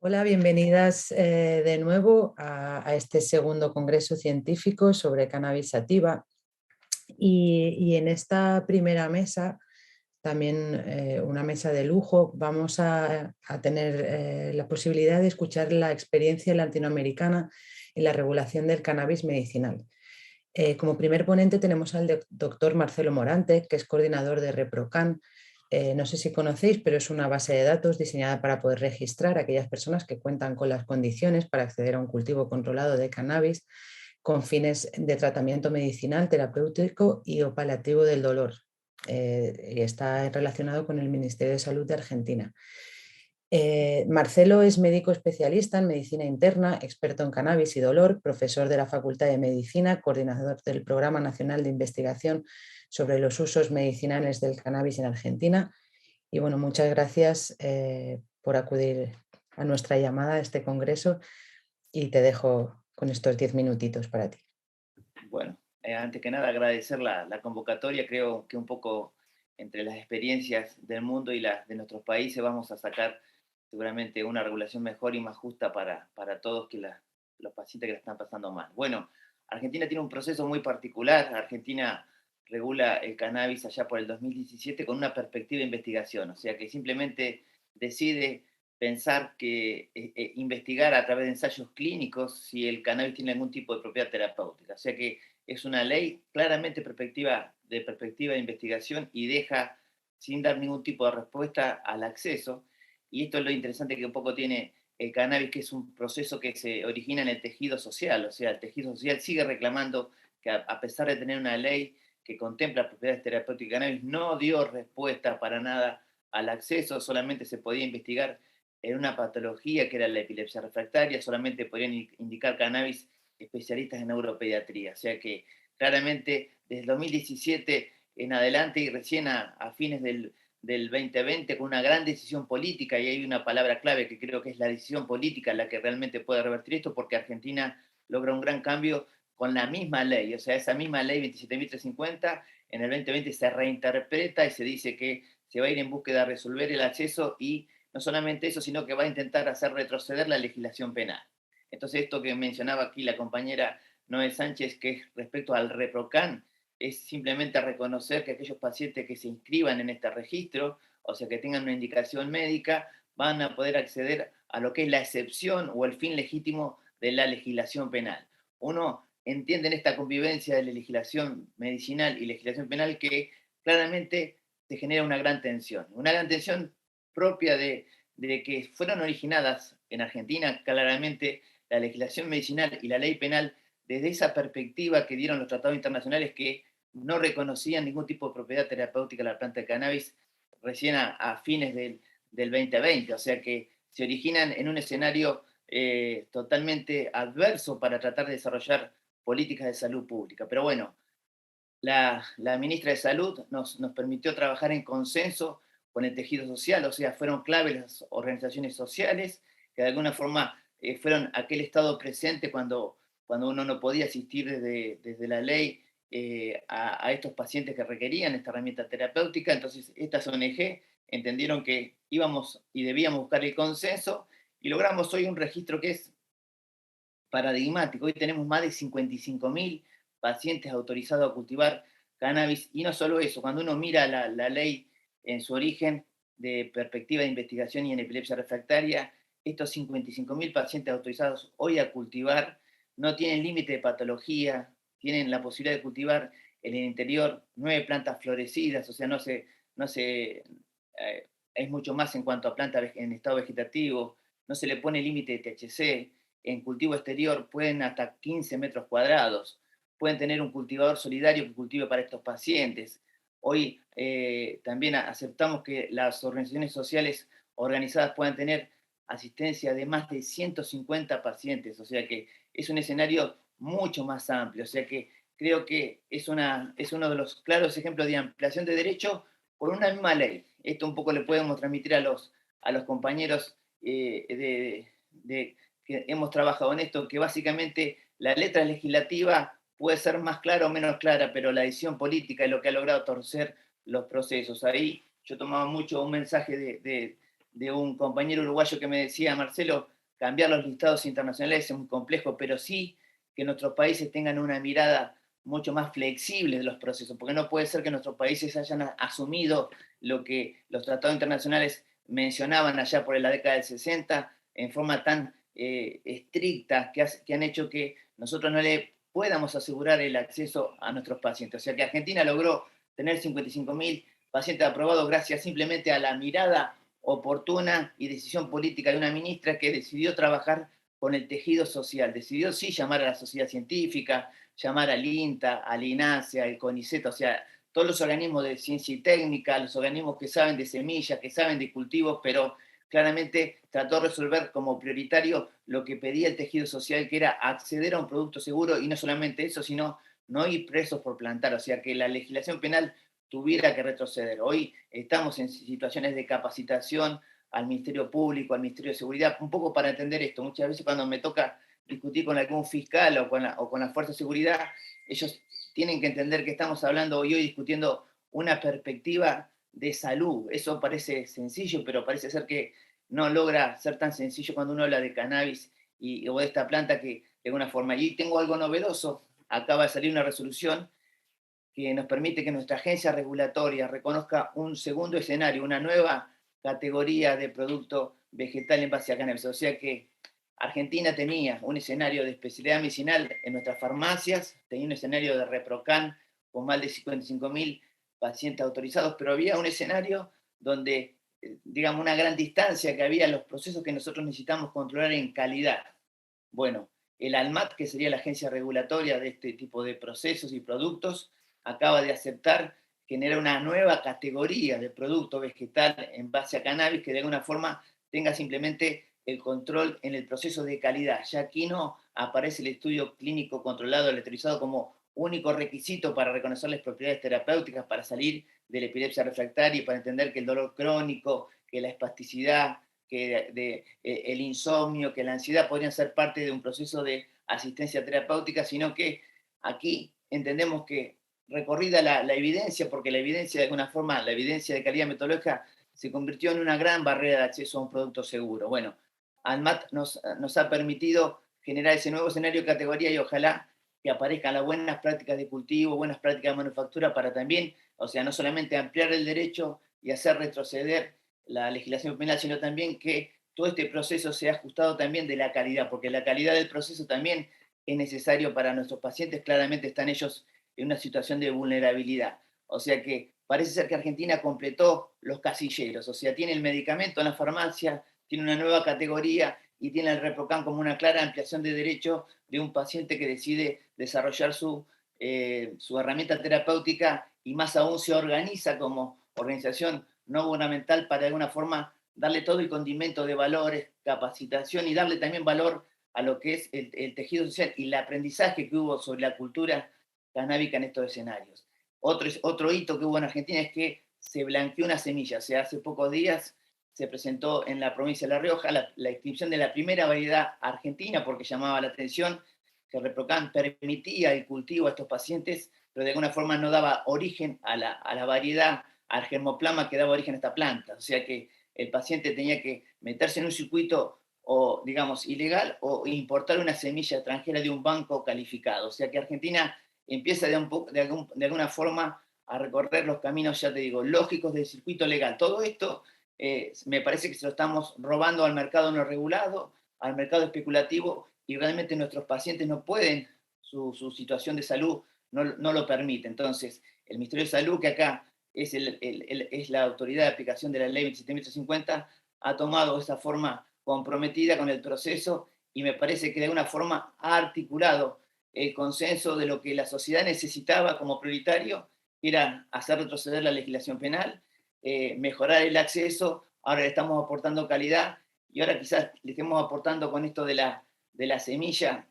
Hola, bienvenidas de nuevo a este segundo congreso científico sobre cannabis sativa. Y en esta primera mesa, también una mesa de lujo, vamos a tener la posibilidad de escuchar la experiencia latinoamericana en la regulación del cannabis medicinal. Como primer ponente tenemos al doctor Marcelo Morante, que es coordinador de ReproCan. No sé si conocéis, pero es una base de datos diseñada para poder registrar a aquellas personas que cuentan con las condiciones para acceder a un cultivo controlado de cannabis con fines de tratamiento medicinal, terapéutico y o paliativo del dolor. Y está relacionado con el Ministerio de Salud de Argentina. Marcelo es médico especialista en medicina interna, experto en cannabis y dolor, profesor de la Facultad de Medicina, coordinador del Programa Nacional de Investigación sobre los usos medicinales del cannabis en Argentina. Y bueno, muchas gracias por acudir a nuestra llamada a este congreso y te dejo con estos 10 minutitos para ti. Bueno, antes que nada agradecer la convocatoria. Creo que un poco entre las experiencias del mundo y las de nuestros países vamos a sacar seguramente una regulación mejor y más justa para todos los pacientes que la están pasando mal. Bueno, Argentina tiene un proceso muy particular. Argentina regula el cannabis allá por el 2017 con una perspectiva de investigación, o sea que simplemente decide pensar que investigar a través de ensayos clínicos si el cannabis tiene algún tipo de propiedad terapéutica. O sea que es una ley claramente de perspectiva de investigación y deja sin dar ningún tipo de respuesta al acceso. Y esto es lo interesante que un poco tiene el cannabis, que es un proceso que se origina en el tejido social. O sea, el tejido social sigue reclamando que a pesar de tener una ley que contempla propiedades terapéuticas de cannabis, no dio respuesta para nada al acceso, solamente se podía investigar en una patología que era la epilepsia refractaria, solamente podían indicar cannabis especialistas en neuropediatría. O sea que claramente desde el 2017 en adelante y recién a fines del 2020 con una gran decisión política, y hay una palabra clave que creo que es la decisión política la que realmente puede revertir esto, porque Argentina logra un gran cambio con la misma ley. O sea, esa misma ley 27.350 en el 2020 se reinterpreta y se dice que se va a ir en búsqueda de resolver el acceso, y no solamente eso, sino que va a intentar hacer retroceder la legislación penal. Entonces, esto que mencionaba aquí la compañera Noé Sánchez, que es respecto al ReproCan, es simplemente reconocer que aquellos pacientes que se inscriban en este registro, o sea, que tengan una indicación médica, van a poder acceder a lo que es la excepción o el fin legítimo de la legislación penal. Uno entiende en esta convivencia de la legislación medicinal y legislación penal que claramente se genera una gran tensión propia de que fueron originadas en Argentina claramente la legislación medicinal y la ley penal desde esa perspectiva que dieron los tratados internacionales, que no reconocían ningún tipo de propiedad terapéutica de la planta de cannabis recién a fines del 2020. O sea que se originan en un escenario totalmente adverso para tratar de desarrollar políticas de salud pública. Pero bueno, la ministra de Salud nos permitió trabajar en consenso con el tejido social. O sea, fueron clave las organizaciones sociales, que de alguna forma fueron aquel estado presente cuando uno no podía asistir desde la ley a estos pacientes que requerían esta herramienta terapéutica. Entonces, estas ONG entendieron que íbamos y debíamos buscar el consenso, y logramos hoy un registro que es paradigmático. Hoy tenemos más de 55.000 pacientes autorizados a cultivar cannabis, y no solo eso, cuando uno mira la ley en su origen de perspectiva de investigación y en epilepsia refractaria, estos 55.000 pacientes autorizados hoy a cultivar no tienen límite de patología, tienen la posibilidad de cultivar en el interior 9 plantas florecidas. O sea, no se es mucho más en cuanto a plantas en estado vegetativo, no se le pone límite de THC. En cultivo exterior pueden hasta 15 metros cuadrados, pueden tener un cultivador solidario que cultive para estos pacientes. Hoy también aceptamos que las organizaciones sociales organizadas puedan tener asistencia de más de 150 pacientes. O sea que es un escenario mucho más amplio. O sea que creo que es uno de los claros ejemplos de ampliación de derecho por una misma ley. Esto un poco le podemos transmitir a los compañeros que hemos trabajado en esto, que básicamente la letra legislativa puede ser más clara o menos clara, pero la decisión política es lo que ha logrado torcer los procesos. Ahí yo tomaba mucho un mensaje de un compañero uruguayo que me decía: Marcelo, cambiar los listados internacionales es muy complejo, pero sí que nuestros países tengan una mirada mucho más flexible de los procesos, porque no puede ser que nuestros países hayan asumido lo que los tratados internacionales mencionaban allá por la década del 60 en forma tan estricta que han hecho que nosotros no le podamos asegurar el acceso a nuestros pacientes. O sea que Argentina logró tener 55.000 pacientes aprobados gracias simplemente a la mirada oportuna y decisión política de una ministra que decidió trabajar con el tejido social, decidió sí llamar a la sociedad científica, llamar al INTA, al INASE, al CONICET, o sea, todos los organismos de ciencia y técnica, los organismos que saben de semillas, que saben de cultivos, pero claramente trató de resolver como prioritario lo que pedía el tejido social, que era acceder a un producto seguro, y no solamente eso, sino no ir presos por plantar, o sea, que la legislación penal tuviera que retroceder. Hoy estamos en situaciones de capacitación al Ministerio Público, al Ministerio de Seguridad, un poco para entender esto. Muchas veces cuando me toca discutir con algún fiscal o con la Fuerza de Seguridad, ellos tienen que entender que estamos hablando hoy discutiendo una perspectiva de salud. Eso parece sencillo, pero parece ser que no logra ser tan sencillo cuando uno habla de cannabis o de esta planta que de alguna forma. Y tengo algo novedoso. Acaba de salir una resolución que nos permite que nuestra agencia regulatoria reconozca un segundo escenario, una nueva categoría de producto vegetal en base a cannabis. O sea que Argentina tenía un escenario de especialidad medicinal en nuestras farmacias, tenía un escenario de ReproCan con más de 55.000 pacientes autorizados, pero había un escenario donde, digamos, una gran distancia que había en los procesos que nosotros necesitamos controlar en calidad. Bueno, el ANMAT, que sería la agencia regulatoria de este tipo de procesos y productos, acaba de aceptar generar una nueva categoría de producto vegetal en base a cannabis que de alguna forma tenga simplemente el control en el proceso de calidad. Ya aquí no aparece el estudio clínico controlado, electrolizado como único requisito para reconocer las propiedades terapéuticas, para salir de la epilepsia refractaria y para entender que el dolor crónico, que la espasticidad, que el insomnio, que la ansiedad podrían ser parte de un proceso de asistencia terapéutica, sino que aquí entendemos que recorrida la evidencia, porque la evidencia de alguna forma, la evidencia de calidad metodológica se convirtió en una gran barrera de acceso a un producto seguro. Bueno, ANMAT nos ha permitido generar ese nuevo escenario de categoría y ojalá que aparezcan las buenas prácticas de cultivo, buenas prácticas de manufactura para también, o sea, no solamente ampliar el derecho y hacer retroceder la legislación penal, sino también que todo este proceso sea ajustado también de la calidad, porque la calidad del proceso también es necesario para nuestros pacientes, claramente están ellos en una situación de vulnerabilidad. O sea que parece ser que Argentina completó los casilleros, o sea, tiene el medicamento en la farmacia, tiene una nueva categoría y tiene el ReproCan como una clara ampliación de derecho de un paciente que decide desarrollar su herramienta terapéutica y más aún se organiza como organización no gubernamental para de alguna forma darle todo el condimento de valores, capacitación y darle también valor a lo que es el tejido social y el aprendizaje que hubo sobre la cultura canábica en estos escenarios. Otro hito que hubo en Argentina es que se blanqueó una semilla. O sea, hace pocos días se presentó en la provincia de La Rioja la inscripción de la primera variedad argentina porque llamaba la atención que ReproCan permitía el cultivo a estos pacientes, pero de alguna forma no daba origen a la variedad, al germoplasma que daba origen a esta planta. O sea que el paciente tenía que meterse en un circuito o, digamos, ilegal o importar una semilla extranjera de un banco calificado. O sea que Argentina empieza de alguna forma a recorrer los caminos, ya te digo, lógicos del circuito legal. Todo esto me parece que se lo estamos robando al mercado no regulado, al mercado especulativo, y realmente nuestros pacientes no pueden, su situación de salud no lo permite. Entonces, el Ministerio de Salud, que acá es la autoridad de aplicación de la ley 27.150, ha tomado esa forma comprometida con el proceso y me parece que de alguna forma ha articulado el consenso de lo que la sociedad necesitaba como prioritario, que era hacer retroceder la legislación penal, mejorar el acceso, ahora le estamos aportando calidad y ahora quizás le estemos aportando con esto de la semilla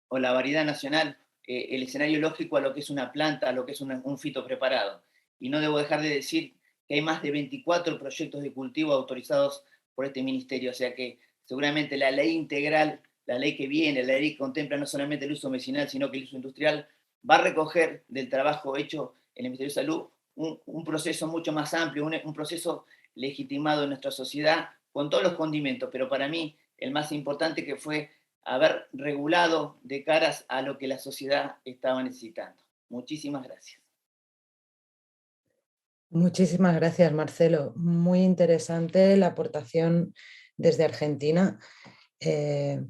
o la variedad nacional, el escenario lógico a lo que es una planta, a lo que es un fito preparado. Y no debo dejar de decir que hay más de 24 proyectos de cultivo autorizados por este ministerio, o sea que seguramente la ley integral, la ley que viene, la ley que contempla no solamente el uso medicinal, sino que el uso industrial, va a recoger del trabajo hecho en el Ministerio de Salud un proceso mucho más amplio, un proceso legitimado en nuestra sociedad con todos los condimentos, pero para mí el más importante, que fue haber regulado de caras a lo que la sociedad estaba necesitando. Muchísimas gracias. Muchísimas gracias, Marcelo. Muy interesante la aportación desde Argentina. Eh,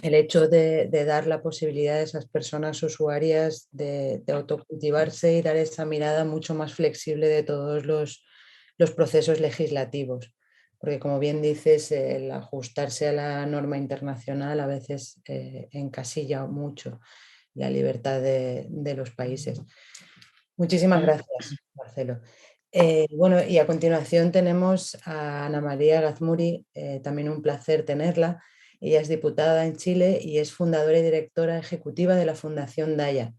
el hecho de dar la posibilidad a esas personas usuarias de autocultivarse y dar esa mirada mucho más flexible de todos los procesos legislativos. Porque como bien dices, el ajustarse a la norma internacional a veces encasilla mucho la libertad de los países. Muchísimas gracias, Marcelo. Bueno, y a continuación tenemos a Ana María Gazmuri, también un placer tenerla. Ella es diputada en Chile y es fundadora y directora ejecutiva de la Fundación Daya.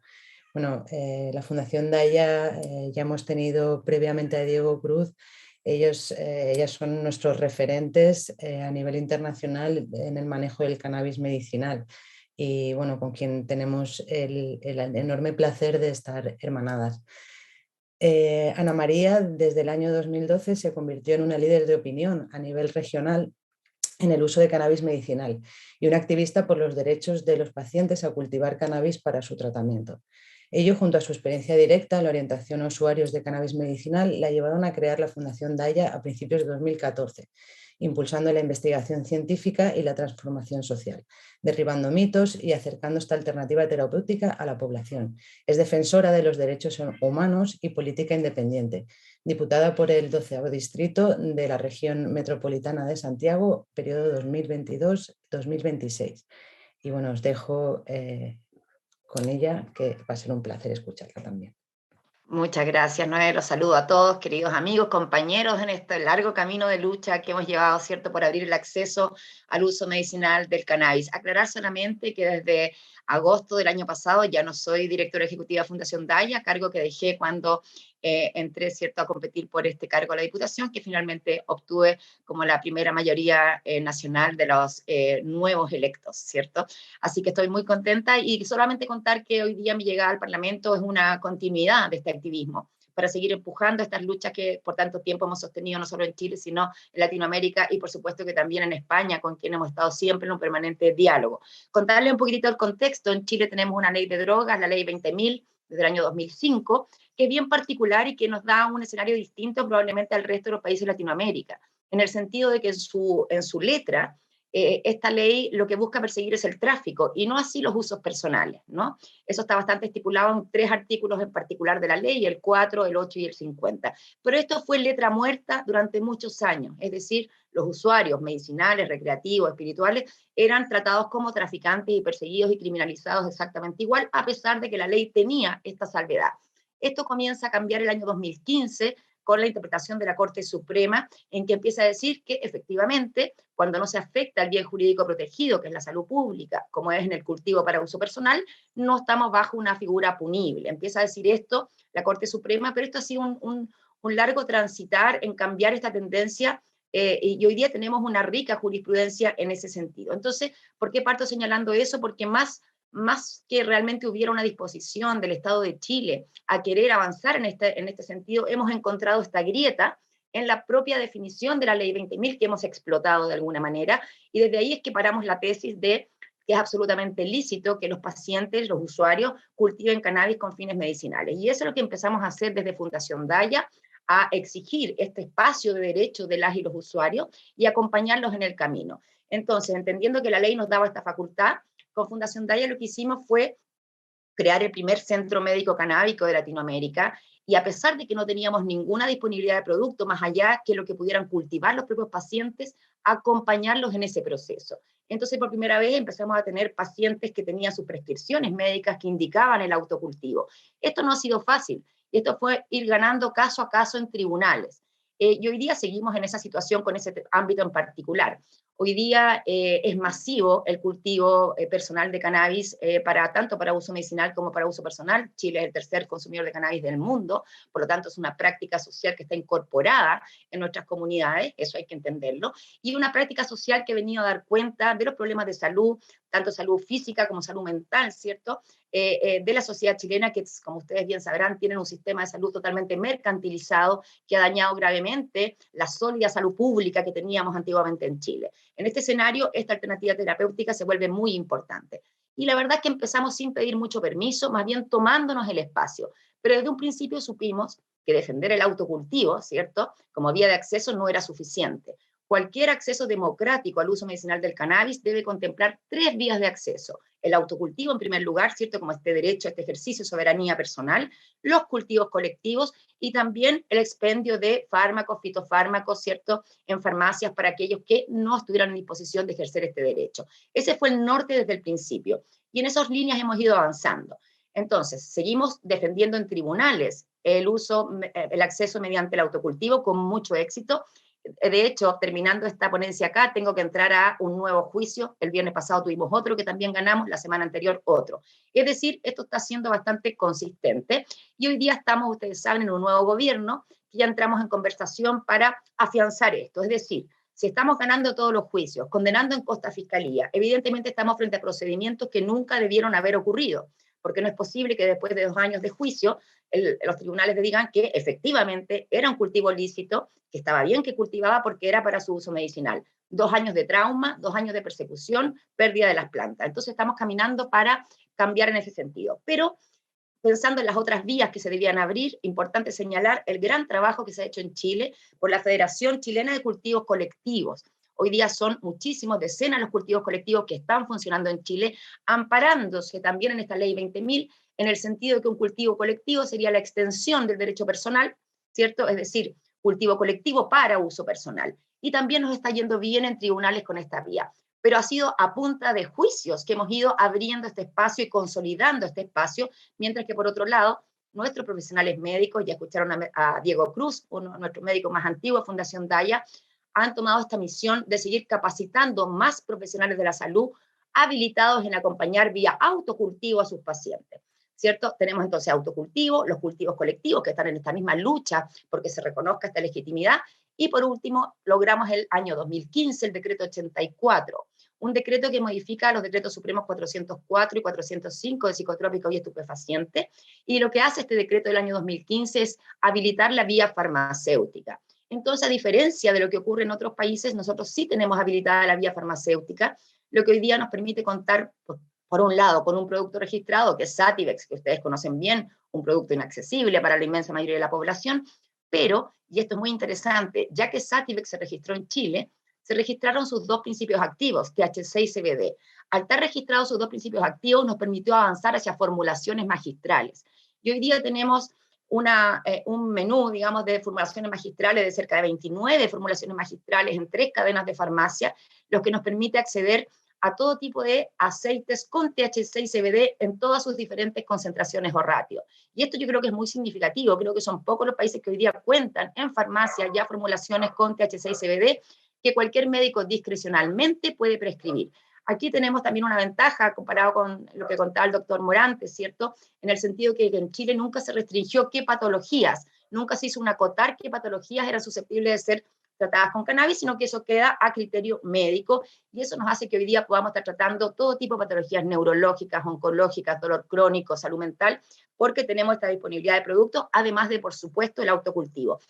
Bueno, la Fundación Daya, ya hemos tenido previamente a Diego Cruz. Ellas son nuestros referentes a nivel internacional en el manejo del cannabis medicinal y bueno, con quien tenemos el enorme placer de estar hermanadas. Ana María, desde el año 2012, se convirtió en una líder de opinión a nivel regional en el uso de cannabis medicinal y una activista por los derechos de los pacientes a cultivar cannabis para su tratamiento. Ello, junto a su experiencia directa en la orientación a usuarios de cannabis medicinal, la llevaron a crear la Fundación Daya a principios de 2014, impulsando la investigación científica y la transformación social, derribando mitos y acercando esta alternativa terapéutica a la población. Es defensora de los derechos humanos y política independiente, diputada por el 12º Distrito de la Región Metropolitana de Santiago, periodo 2022-2026. Y bueno, os dejo con ella, que va a ser un placer escucharla también. Muchas gracias, Noé. Los saludo a todos, queridos amigos, compañeros, en este largo camino de lucha que hemos llevado, ¿cierto?, por abrir el acceso al uso medicinal del cannabis. Aclarar solamente que desde agosto del año pasado ya no soy directora ejecutiva de Fundación Daya, cargo que dejé cuando entré, ¿cierto?, a competir por este cargo a la Diputación, que finalmente obtuve como la primera mayoría nacional de los nuevos electos, ¿cierto? Así que estoy muy contenta y solamente contar que hoy día mi llegada al Parlamento es una continuidad de este activismo para seguir empujando estas luchas que por tanto tiempo hemos sostenido no solo en Chile, sino en Latinoamérica y por supuesto que también en España, con quien hemos estado siempre en un permanente diálogo. Contarle un poquitito el contexto: en Chile tenemos una ley de drogas, la ley 20.000, desde el año 2005, que es bien particular y que nos da un escenario distinto probablemente al resto de los países de Latinoamérica, en el sentido de que en su letra, esta ley lo que busca perseguir es el tráfico y no así los usos personales, ¿no? Eso está bastante estipulado en 3 artículos en particular de la ley, el 4, el 8 y el 50. Pero esto fue letra muerta durante muchos años, es decir, los usuarios medicinales, recreativos, espirituales, eran tratados como traficantes y perseguidos y criminalizados exactamente igual, a pesar de que la ley tenía esta salvedad. Esto comienza a cambiar el año 2015 con la interpretación de la Corte Suprema, en que empieza a decir que efectivamente, cuando no se afecta al bien jurídico protegido, que es la salud pública, como es en el cultivo para uso personal, no estamos bajo una figura punible. Empieza a decir esto la Corte Suprema, pero esto ha sido un largo transitar en cambiar esta tendencia, y hoy día tenemos una rica jurisprudencia en ese sentido. Entonces, ¿por qué parto señalando eso? Porque más que realmente hubiera una disposición del Estado de Chile a querer avanzar en este sentido, hemos encontrado esta grieta en la propia definición de la ley 20.000 que hemos explotado de alguna manera, y desde ahí es que paramos la tesis de que es absolutamente lícito que los pacientes, los usuarios, cultiven cannabis con fines medicinales. Y eso es lo que empezamos a hacer desde Fundación Daya, a exigir este espacio de derecho de las y los usuarios y acompañarlos en el camino. Entonces, entendiendo que la ley nos daba esta facultad, con Fundación Daya lo que hicimos fue crear el primer centro médico canábico de Latinoamérica, y a pesar de que no teníamos ninguna disponibilidad de producto más allá que lo que pudieran cultivar los propios pacientes, acompañarlos en ese proceso. Entonces, por primera vez empezamos a tener pacientes que tenían sus prescripciones médicas que indicaban el autocultivo. Esto no ha sido fácil, esto fue ir ganando caso a caso en tribunales. Y hoy día seguimos en esa situación con ese ámbito en particular. Hoy día es masivo el cultivo personal de cannabis, tanto para uso medicinal como para uso personal. Chile es el tercer consumidor de cannabis del mundo, por lo tanto es una práctica social que está incorporada en nuestras comunidades, eso hay que entenderlo, y una práctica social que ha venido a dar cuenta de los problemas de salud, tanto salud física como salud mental, ¿cierto?, de la sociedad chilena, que, como ustedes bien sabrán, tienen un sistema de salud totalmente mercantilizado que ha dañado gravemente la sólida salud pública que teníamos antiguamente en Chile. En este escenario, esta alternativa terapéutica se vuelve muy importante. Y la verdad es que empezamos sin pedir mucho permiso, más bien tomándonos el espacio. Pero desde un principio supimos que defender el autocultivo, ¿cierto?, como vía de acceso no era suficiente. Cualquier acceso democrático al uso medicinal del cannabis debe contemplar 3 vías de acceso. El autocultivo, en primer lugar, ¿cierto?, como este derecho, este ejercicio de soberanía personal, los cultivos colectivos y también el expendio de fármacos, fitofármacos, ¿cierto?, en farmacias para aquellos que no estuvieran en disposición de ejercer este derecho. Ese fue el norte desde el principio y en esas líneas hemos ido avanzando. Entonces, seguimos defendiendo en tribunales el acceso mediante el autocultivo con mucho éxito. De hecho, terminando esta ponencia acá, tengo que entrar a un nuevo juicio. El viernes pasado tuvimos otro que también ganamos, la semana anterior otro. Es decir, esto está siendo bastante consistente y hoy día estamos, ustedes saben, en un nuevo gobierno que ya entramos en conversación para afianzar esto. Es decir, si estamos ganando todos los juicios, condenando en costa fiscalía, evidentemente estamos frente a procedimientos que nunca debieron haber ocurrido, porque no es posible que después de 2 años de juicio los tribunales le digan que efectivamente era un cultivo lícito, que estaba bien que cultivaba porque era para su uso medicinal. 2 años de trauma, 2 años de persecución, pérdida de las plantas. Entonces estamos caminando para cambiar en ese sentido. Pero pensando en las otras vías que se debían abrir, importante señalar el gran trabajo que se ha hecho en Chile por la Federación Chilena de Cultivos Colectivos. Hoy día son muchísimos, decenas los cultivos colectivos que están funcionando en Chile, amparándose también en esta ley 20.000, en el sentido de que un cultivo colectivo sería la extensión del derecho personal, ¿cierto? Es decir, cultivo colectivo para uso personal. Y también nos está yendo bien en tribunales con esta vía. Pero ha sido a punta de juicios que hemos ido abriendo este espacio y consolidando este espacio, mientras que por otro lado, nuestros profesionales médicos, ya escucharon a Diego Cruz, uno de nuestros médicos más antiguos, Fundación Daya, han tomado esta misión de seguir capacitando más profesionales de la salud habilitados en acompañar vía autocultivo a sus pacientes, ¿cierto? Tenemos entonces autocultivo, los cultivos colectivos que están en esta misma lucha porque se reconozca esta legitimidad, y por último, logramos el año 2015 el decreto 84, un decreto que modifica los decretos supremos 404 y 405 de psicotrópicos y estupefacientes, y lo que hace este decreto del año 2015 es habilitar la vía farmacéutica. Entonces, a diferencia de lo que ocurre en otros países, nosotros sí tenemos habilitada la vía farmacéutica, lo que hoy día nos permite contar, por un lado, con un producto registrado, que es Sativex, que ustedes conocen bien, un producto inaccesible para la inmensa mayoría de la población, pero, y esto es muy interesante, ya que Sativex se registró en Chile, se registraron sus 2 principios activos, THC y CBD. Al estar registrados sus 2 principios activos, nos permitió avanzar hacia formulaciones magistrales. Y hoy día tenemos un menú, digamos, de formulaciones magistrales de cerca de 29 formulaciones magistrales en 3 cadenas de farmacia, lo que nos permite acceder a todo tipo de aceites con THC y CBD en todas sus diferentes concentraciones o ratios. Y esto yo creo que es muy significativo, creo que son pocos los países que hoy día cuentan en farmacia ya formulaciones con THC y CBD que cualquier médico discrecionalmente puede prescribir. Aquí tenemos también una ventaja comparado con lo que contaba el doctor Morantes, ¿cierto? En el sentido que en Chile nunca se restringió qué patologías, nunca se hizo un acotar qué patologías eran susceptibles de ser tratadas con cannabis, sino que eso queda a criterio médico, y eso nos hace que hoy día podamos estar tratando todo tipo de patologías neurológicas, oncológicas, dolor crónico, salud mental, porque tenemos esta disponibilidad de productos, además de, por supuesto, el autocultivo.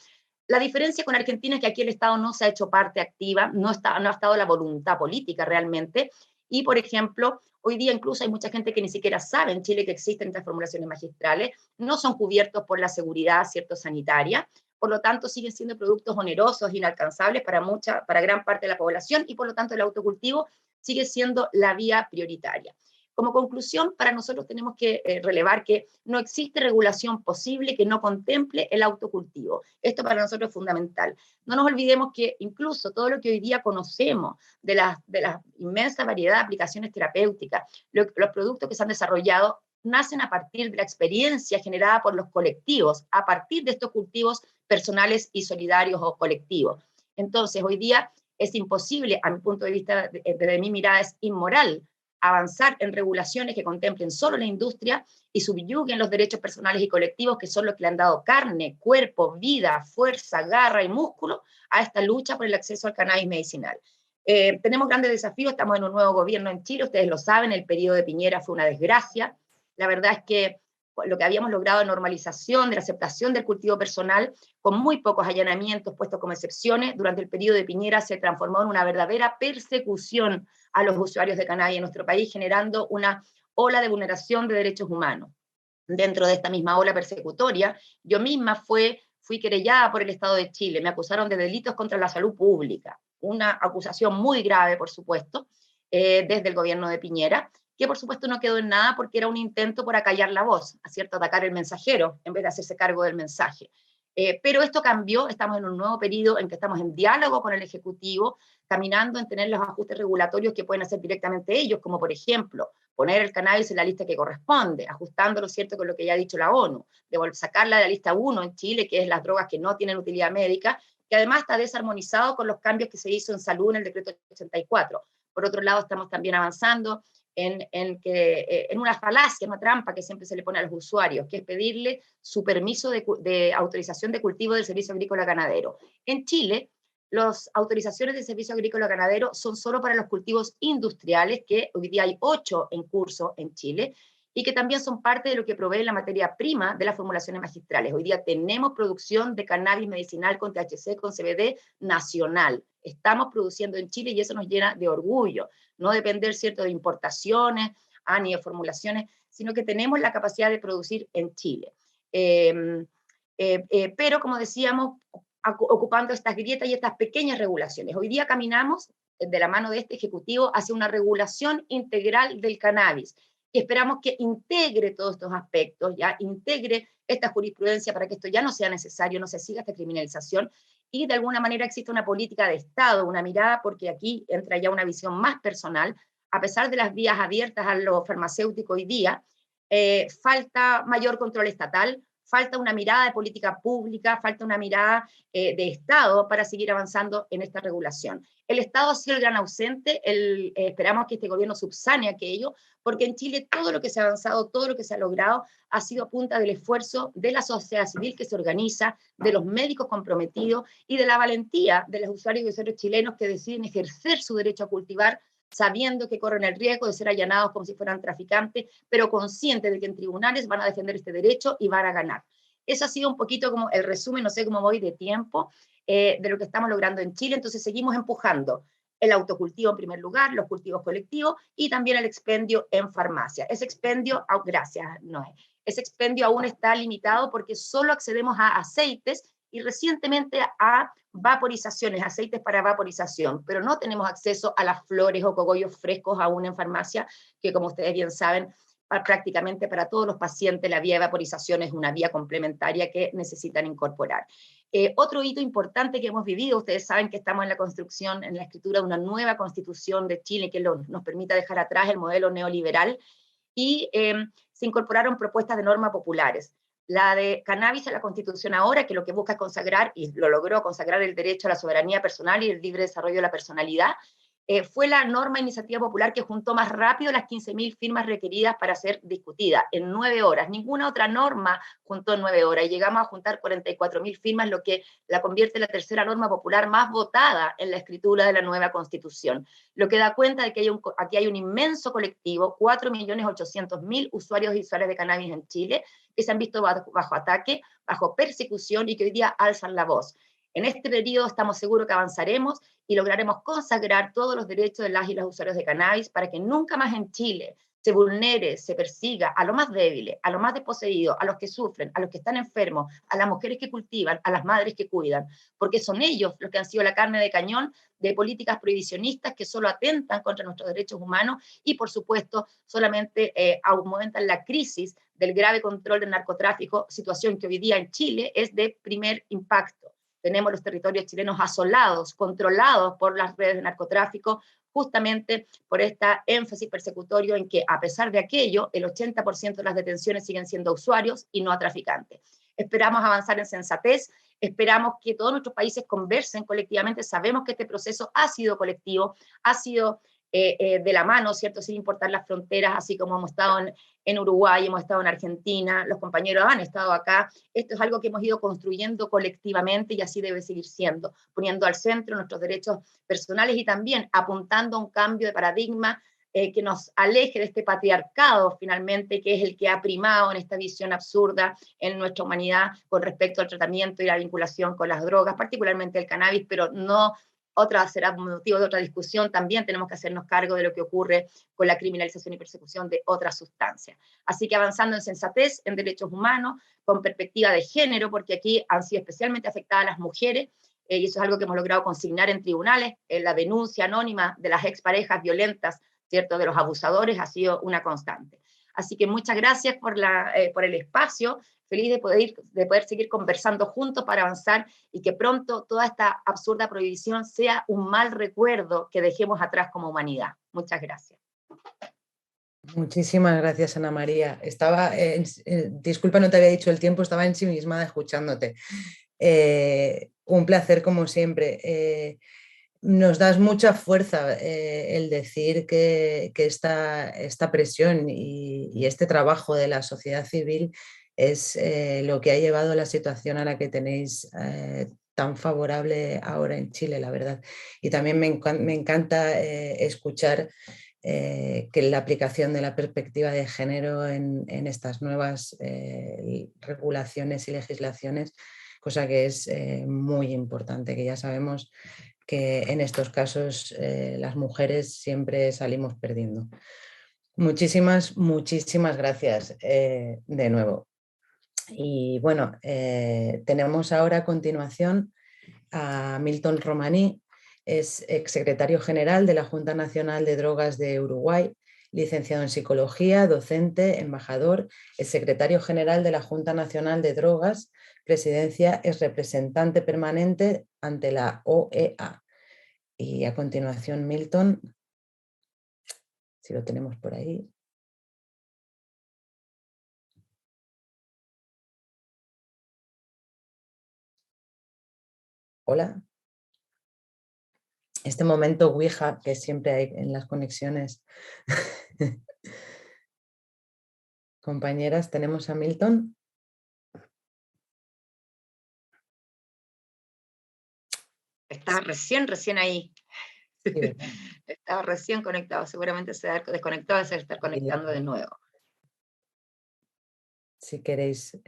La diferencia con Argentina es que aquí el Estado no se ha hecho parte activa, no ha estado la voluntad política realmente, y por ejemplo, hoy día incluso hay mucha gente que ni siquiera sabe en Chile que existen estas formulaciones magistrales, no son cubiertos por la seguridad, ¿cierto?, sanitaria, por lo tanto siguen siendo productos onerosos, inalcanzables para gran parte de la población, y por lo tanto el autocultivo sigue siendo la vía prioritaria. Como conclusión, para nosotros tenemos que relevar que no existe regulación posible que no contemple el autocultivo. Esto para nosotros es fundamental. No nos olvidemos que incluso todo lo que hoy día conocemos de la inmensa variedad de aplicaciones terapéuticas, los productos que se han desarrollado, nacen a partir de la experiencia generada por los colectivos, a partir de estos cultivos personales y solidarios o colectivos. Entonces, hoy día es imposible, a mi punto de vista, desde mi mirada, es inmoral avanzar en regulaciones que contemplen solo la industria y subyuguen los derechos personales y colectivos, que son los que le han dado carne, cuerpo, vida, fuerza, garra y músculo a esta lucha por el acceso al cannabis medicinal. Tenemos grandes desafíos, estamos en un nuevo gobierno en Chile, ustedes lo saben, el periodo de Piñera fue una desgracia. La verdad es que lo que habíamos logrado de normalización, de la aceptación del cultivo personal, con muy pocos allanamientos puestos como excepciones, durante el periodo de Piñera se transformó en una verdadera persecución a los usuarios de cannabis en nuestro país, generando una ola de vulneración de derechos humanos. Dentro de esta misma ola persecutoria, yo misma fui querellada por el Estado de Chile, me acusaron de delitos contra la salud pública, una acusación muy grave, por supuesto, desde el gobierno de Piñera, que por supuesto no quedó en nada porque era un intento por acallar la voz, ¿cierto? Atacar el mensajero en vez de hacerse cargo del mensaje. Pero esto cambió, estamos en un nuevo periodo en que estamos en diálogo con el Ejecutivo, caminando en tener los ajustes regulatorios que pueden hacer directamente ellos, como por ejemplo, poner el cannabis en la lista que corresponde, ajustándolo, ¿cierto?, con lo que ya ha dicho la ONU, de sacarla de la lista 1 en Chile, que es las drogas que no tienen utilidad médica, que además está desarmonizado con los cambios que se hizo en salud en el decreto 84. Por otro lado, estamos también avanzando en una falacia, una trampa que siempre se le pone a los usuarios, que es pedirle su permiso de autorización de cultivo del servicio agrícola ganadero. En Chile, las autorizaciones de servicio agrícola ganadero son solo para los cultivos industriales, que hoy día hay 8 en curso en Chile, y que también son parte de lo que provee la materia prima de las formulaciones magistrales. Hoy día tenemos producción de cannabis medicinal con THC, con CBD nacional. Estamos produciendo en Chile y eso nos llena de orgullo. No depender, ¿cierto?, de importaciones, ni de formulaciones, sino que tenemos la capacidad de producir en Chile. Pero, como decíamos, ocupando estas grietas y estas pequeñas regulaciones. Hoy día caminamos de la mano de este Ejecutivo hacia una regulación integral del cannabis, y esperamos que integre todos estos aspectos, ya integre esta jurisprudencia para que esto ya no sea necesario, no se siga esta criminalización, y de alguna manera existe una política de Estado, una mirada, porque aquí entra ya una visión más personal, a pesar de las vías abiertas a lo farmacéutico hoy día, falta mayor control estatal, falta una mirada de política pública, falta una mirada de Estado para seguir avanzando en esta regulación. El Estado ha sido el gran ausente, esperamos que este gobierno subsane aquello, porque en Chile todo lo que se ha avanzado, todo lo que se ha logrado, ha sido a punta del esfuerzo de la sociedad civil que se organiza, de los médicos comprometidos y de la valentía de los usuarios y usuarios chilenos que deciden ejercer su derecho a cultivar, sabiendo que corren el riesgo de ser allanados como si fueran traficantes, pero conscientes de que en tribunales van a defender este derecho y van a ganar. Eso ha sido un poquito como el resumen, no sé cómo voy de tiempo, de lo que estamos logrando en Chile. Entonces seguimos empujando el autocultivo en primer lugar, los cultivos colectivos y también el expendio en farmacia. Ese expendio, gracias, Noé, ese expendio aún está limitado porque solo accedemos a aceites y recientemente a vaporizaciones, aceites para vaporización, pero no tenemos acceso a las flores o cogollos frescos aún en farmacia, que como ustedes bien saben, prácticamente para todos los pacientes la vía de vaporización es una vía complementaria que necesitan incorporar. Otro hito importante que hemos vivido, ustedes saben que estamos en la construcción, en la escritura de una nueva constitución de Chile que nos permita dejar atrás el modelo neoliberal, y se incorporaron propuestas de normas populares. La de cannabis a la Constitución ahora, que lo que busca es consagrar, y lo logró, consagrar el derecho a la soberanía personal y el libre desarrollo de la personalidad, fue la norma iniciativa popular que juntó más rápido las 15.000 firmas requeridas para ser discutida, en 9 horas. Ninguna otra norma juntó en 9 horas, y llegamos a juntar 44.000 firmas, lo que la convierte en la tercera norma popular más votada en la escritura de la nueva Constitución. Lo que da cuenta de que aquí hay un inmenso colectivo, 4.800.000 usuarios y usuarias de cannabis en Chile, que se han visto bajo ataque, bajo persecución, y que hoy día alzan la voz. En este periodo estamos seguros que avanzaremos y lograremos consagrar todos los derechos de las y los usuarios de cannabis para que nunca más en Chile se vulnere, se persiga a los más débiles, a los más desposeídos, a los que sufren, a los que están enfermos, a las mujeres que cultivan, a las madres que cuidan, porque son ellos los que han sido la carne de cañón de políticas prohibicionistas que solo atentan contra nuestros derechos humanos y, por supuesto, solamente aumentan la crisis del grave control del narcotráfico, situación que hoy día en Chile es de primer impacto. Tenemos los territorios chilenos asolados, controlados por las redes de narcotráfico, justamente por esta énfasis persecutorio en que, a pesar de aquello, el 80% de las detenciones siguen siendo usuarios y no a traficantes. Esperamos avanzar en sensatez, esperamos que todos nuestros países conversen colectivamente. Sabemos que este proceso ha sido colectivo, ha sido de la mano, ¿cierto?, sin importar las fronteras, así como hemos estado en Uruguay, hemos estado en Argentina, los compañeros han estado acá. Esto es algo que hemos ido construyendo colectivamente y así debe seguir siendo, poniendo al centro nuestros derechos personales y también apuntando a un cambio de paradigma que nos aleje de este patriarcado finalmente, que es el que ha primado en esta visión absurda en nuestra humanidad con respecto al tratamiento y la vinculación con las drogas, particularmente el cannabis, pero no otra será motivo de otra discusión. También tenemos que hacernos cargo de lo que ocurre con la criminalización y persecución de otras sustancias. Así que avanzando en sensatez, en derechos humanos, con perspectiva de género, porque aquí han sido especialmente afectadas las mujeres, y eso es algo que hemos logrado consignar en tribunales. La denuncia anónima de las exparejas violentas, ¿cierto?, de los abusadores ha sido una constante. Así que muchas gracias por el espacio, feliz de poder seguir conversando juntos para avanzar y que pronto toda esta absurda prohibición sea un mal recuerdo que dejemos atrás como humanidad. Muchas gracias. Muchísimas gracias, Ana María. Disculpa, no te había dicho el tiempo, estaba ensimismada escuchándote. Un placer como siempre. Nos das mucha fuerza el decir que esta presión y este trabajo de la sociedad civil es lo que ha llevado a la situación a la que tenéis tan favorable ahora en Chile, la verdad. Y también me encanta escuchar que la aplicación de la perspectiva de género en estas nuevas regulaciones y legislaciones, cosa que es muy importante, que ya sabemos que en estos casos las mujeres siempre salimos perdiendo. Muchísimas gracias de nuevo. Y bueno, tenemos ahora a continuación a Milton Romaní, es exsecretario general de la Junta Nacional de Drogas de Uruguay, licenciado en Psicología, docente, embajador, es secretario general de la Junta Nacional de Drogas, presidencia es representante permanente ante la OEA. Y a continuación, Milton, si lo tenemos por ahí. Hola. Este momento Ouija que siempre hay en las conexiones. Compañeras, ¿tenemos a Milton? Está recién ahí. Sí, estaba recién conectado, seguramente se ha desconectado y se está conectando de nuevo. Si queréis,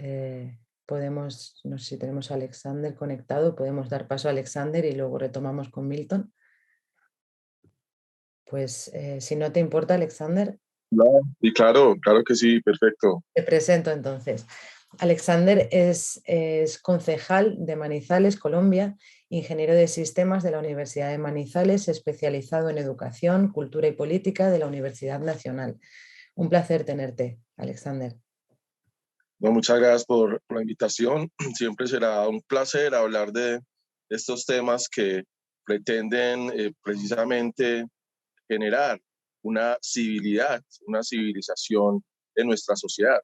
podemos, no sé si tenemos a Alexander conectado, podemos dar paso a Alexander y luego retomamos con Milton. Pues si no te importa, Alexander. Y claro que sí, perfecto. Te presento entonces. Alexander es concejal de Manizales, Colombia, ingeniero de sistemas de la Universidad de Manizales, especializado en educación, cultura y política de la Universidad Nacional. Un placer tenerte, Alexander. Bueno, muchas gracias por la invitación. Siempre será un placer hablar de estos temas que pretenden precisamente generar una civilidad, una civilización en nuestra sociedad.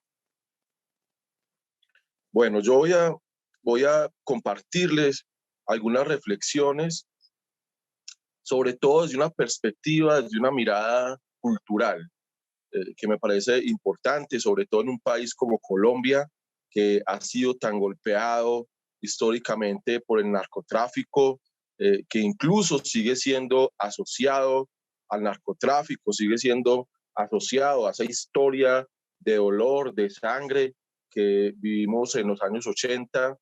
Bueno, yo voy a compartirles algunas reflexiones, sobre todo desde una perspectiva, desde una mirada cultural, que me parece importante, sobre todo en un país como Colombia, que ha sido tan golpeado históricamente por el narcotráfico, que incluso sigue siendo asociado al narcotráfico, sigue siendo asociado a esa historia de dolor, de sangre que vivimos en los años 80,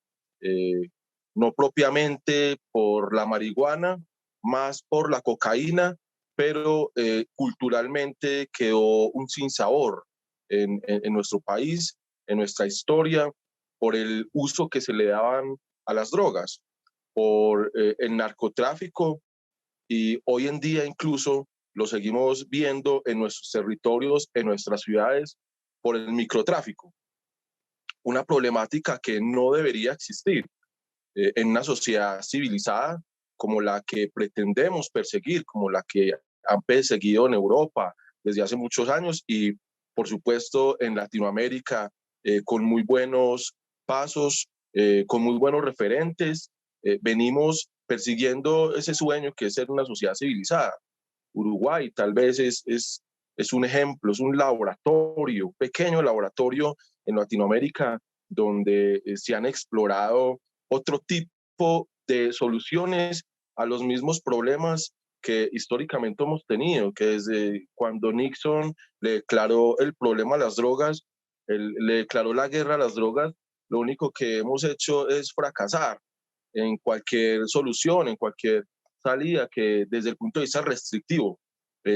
no propiamente por la marihuana, más por la cocaína, pero culturalmente quedó un sinsabor en nuestro país, en nuestra historia, por el uso que se le daban a las drogas, por el narcotráfico, y hoy en día incluso lo seguimos viendo en nuestros territorios, en nuestras ciudades, por el microtráfico. Una problemática que no debería existir en una sociedad civilizada como la que pretendemos perseguir, como la que han perseguido en Europa desde hace muchos años y, por supuesto, en Latinoamérica, con muy buenos pasos, con muy buenos referentes. Venimos persiguiendo ese sueño que es ser una sociedad civilizada. Uruguay tal vez es un ejemplo, es un laboratorio, un pequeño laboratorio en Latinoamérica donde se han explorado otro tipo de soluciones a los mismos problemas que históricamente hemos tenido, que desde cuando Nixon le declaró el problema a las drogas, le declaró la guerra a las drogas, lo único que hemos hecho es fracasar en cualquier solución, en cualquier salida que desde el punto de vista restrictivo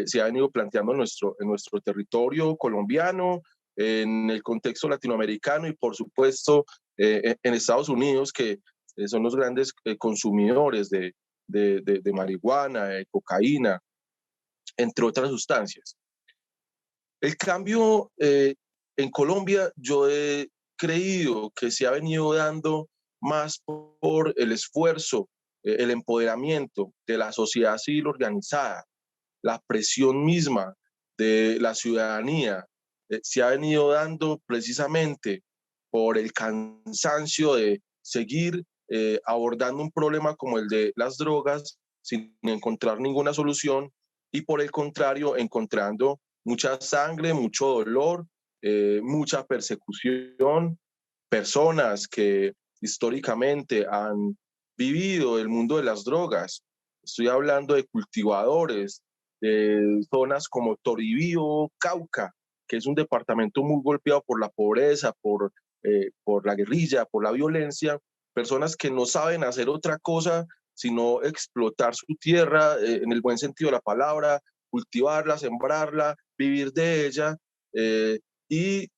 se ha venido planteando en nuestro territorio colombiano, en el contexto latinoamericano y por supuesto en Estados Unidos, que son los grandes consumidores de marihuana, de cocaína, entre otras sustancias. El cambio en Colombia, yo he creído que se ha venido dando más por el esfuerzo, el empoderamiento de la sociedad civil organizada, la presión misma de la ciudadanía, se ha venido dando precisamente por el cansancio de seguir abordando un problema como el de las drogas sin encontrar ninguna solución y por el contrario encontrando mucha sangre, mucho dolor, mucha persecución, personas que históricamente han vivido el mundo de las drogas. Estoy hablando de cultivadores, de zonas como Toribío, Cauca, que es un departamento muy golpeado por la pobreza, por la guerrilla, por la violencia, personas que no saben hacer otra cosa sino explotar su tierra en el buen sentido de la palabra, cultivarla, sembrarla, vivir de ella, y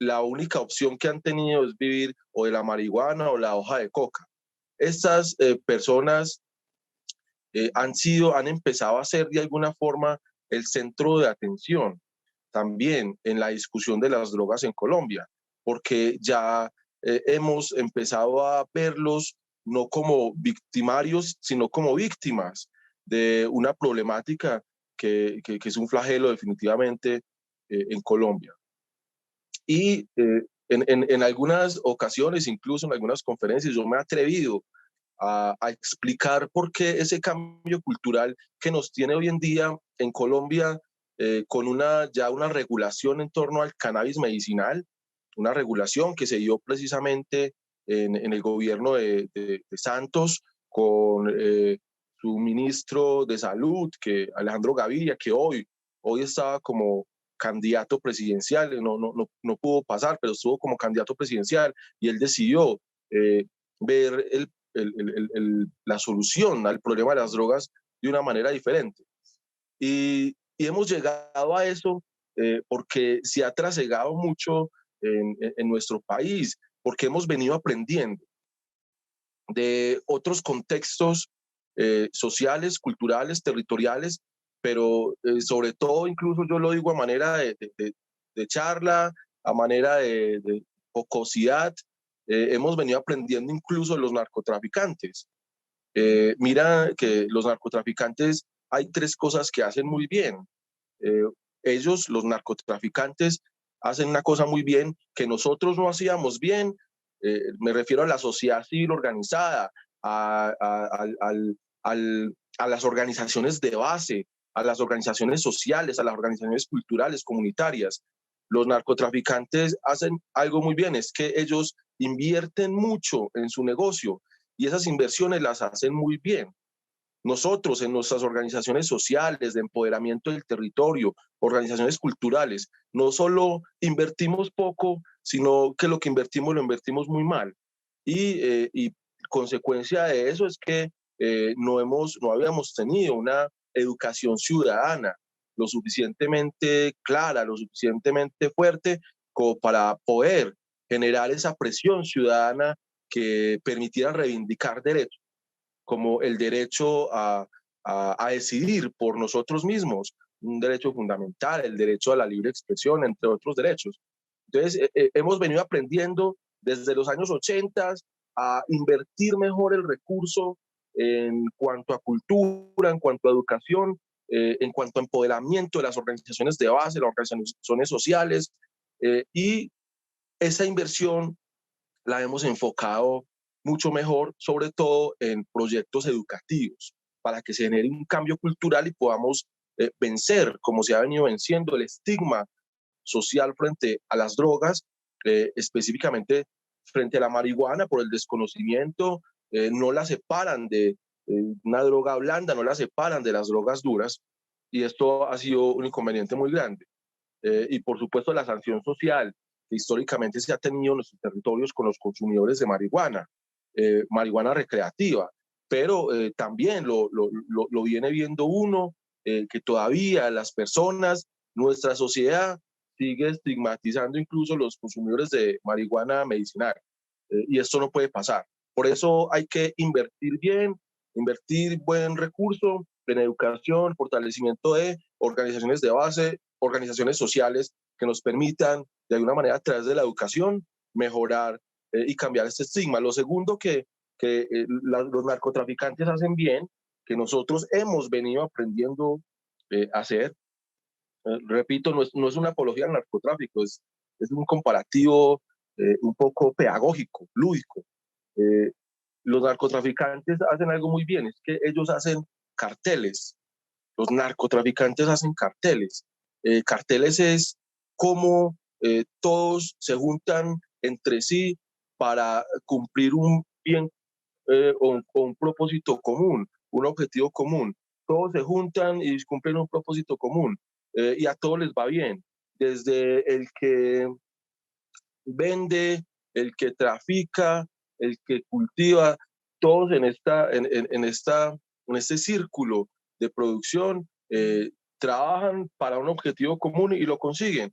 la única opción que han tenido es vivir o de la marihuana o la hoja de coca. Estas personas han empezado a ser de alguna forma el centro de atención también en la discusión de las drogas en Colombia, porque ya hemos empezado a verlos no como victimarios, sino como víctimas de una problemática que es un flagelo definitivamente en Colombia. Y en algunas ocasiones, incluso en algunas conferencias, yo me he atrevido a explicar por qué ese cambio cultural que nos tiene hoy en día en Colombia, con ya una regulación en torno al cannabis medicinal, una regulación que se dio precisamente en el gobierno de Santos con su ministro de Salud, Alejandro Gaviria, que hoy estaba como candidato presidencial, no pudo pasar, pero estuvo como candidato presidencial y él decidió ver la solución al problema de las drogas de una manera diferente. Y hemos llegado a eso porque se ha trasegado mucho en nuestro país, porque hemos venido aprendiendo de otros contextos sociales, culturales, territoriales, pero sobre todo, incluso yo lo digo a manera de charla, a manera de jocosidad, hemos venido aprendiendo incluso de los narcotraficantes. Mira que los narcotraficantes, hay tres cosas que hacen muy bien. Ellos, los narcotraficantes, hacen una cosa muy bien que nosotros no hacíamos bien. Me refiero a la sociedad civil organizada, a las organizaciones de base, a las organizaciones sociales, a las organizaciones culturales, comunitarias. Los narcotraficantes hacen algo muy bien, es que ellos invierten mucho en su negocio y esas inversiones las hacen muy bien. Nosotros en nuestras organizaciones sociales de empoderamiento del territorio, organizaciones culturales, no solo invertimos poco, sino que lo que invertimos lo invertimos muy mal. Y consecuencia de eso es que no habíamos tenido una educación ciudadana lo suficientemente clara, lo suficientemente fuerte como para poder generar esa presión ciudadana que permitiera reivindicar derechos, como el derecho a decidir por nosotros mismos, un derecho fundamental, el derecho a la libre expresión, entre otros derechos. Entonces, hemos venido aprendiendo desde los años 80 a invertir mejor el recurso en cuanto a cultura, en cuanto a educación, en cuanto a empoderamiento de las organizaciones de base, las organizaciones sociales, y esa inversión la hemos enfocado mucho mejor, sobre todo en proyectos educativos, para que se genere un cambio cultural y podamos vencer, como se ha venido venciendo, el estigma social frente a las drogas, específicamente frente a la marihuana por el desconocimiento, no la separan de una droga blanda, no la separan de las drogas duras, y esto ha sido un inconveniente muy grande. Y por supuesto la sanción social que históricamente se ha tenido en nuestros territorios con los consumidores de marihuana, marihuana recreativa, pero también lo viene viendo uno, que todavía las personas, nuestra sociedad sigue estigmatizando incluso los consumidores de marihuana medicinal, y esto no puede pasar. Por eso hay que invertir bien, invertir buen recurso en educación, fortalecimiento de organizaciones de base, organizaciones sociales que nos permitan, de alguna manera, a través de la educación, mejorar y cambiar este estigma. Lo segundo que los narcotraficantes hacen bien, que nosotros hemos venido aprendiendo a hacer, repito, no es una apología al narcotráfico, es un comparativo un poco pedagógico, lúdico. Eh, los narcotraficantes hacen algo muy bien, es que ellos hacen carteles. Los narcotraficantes hacen carteles. Carteles es como todos se juntan entre sí para cumplir un bien o un propósito común, un objetivo común. Todos se juntan y cumplen un propósito común, y a todos les va bien. Desde el que vende, el que trafica, el que cultiva, todos en este círculo de producción trabajan para un objetivo común y lo consiguen.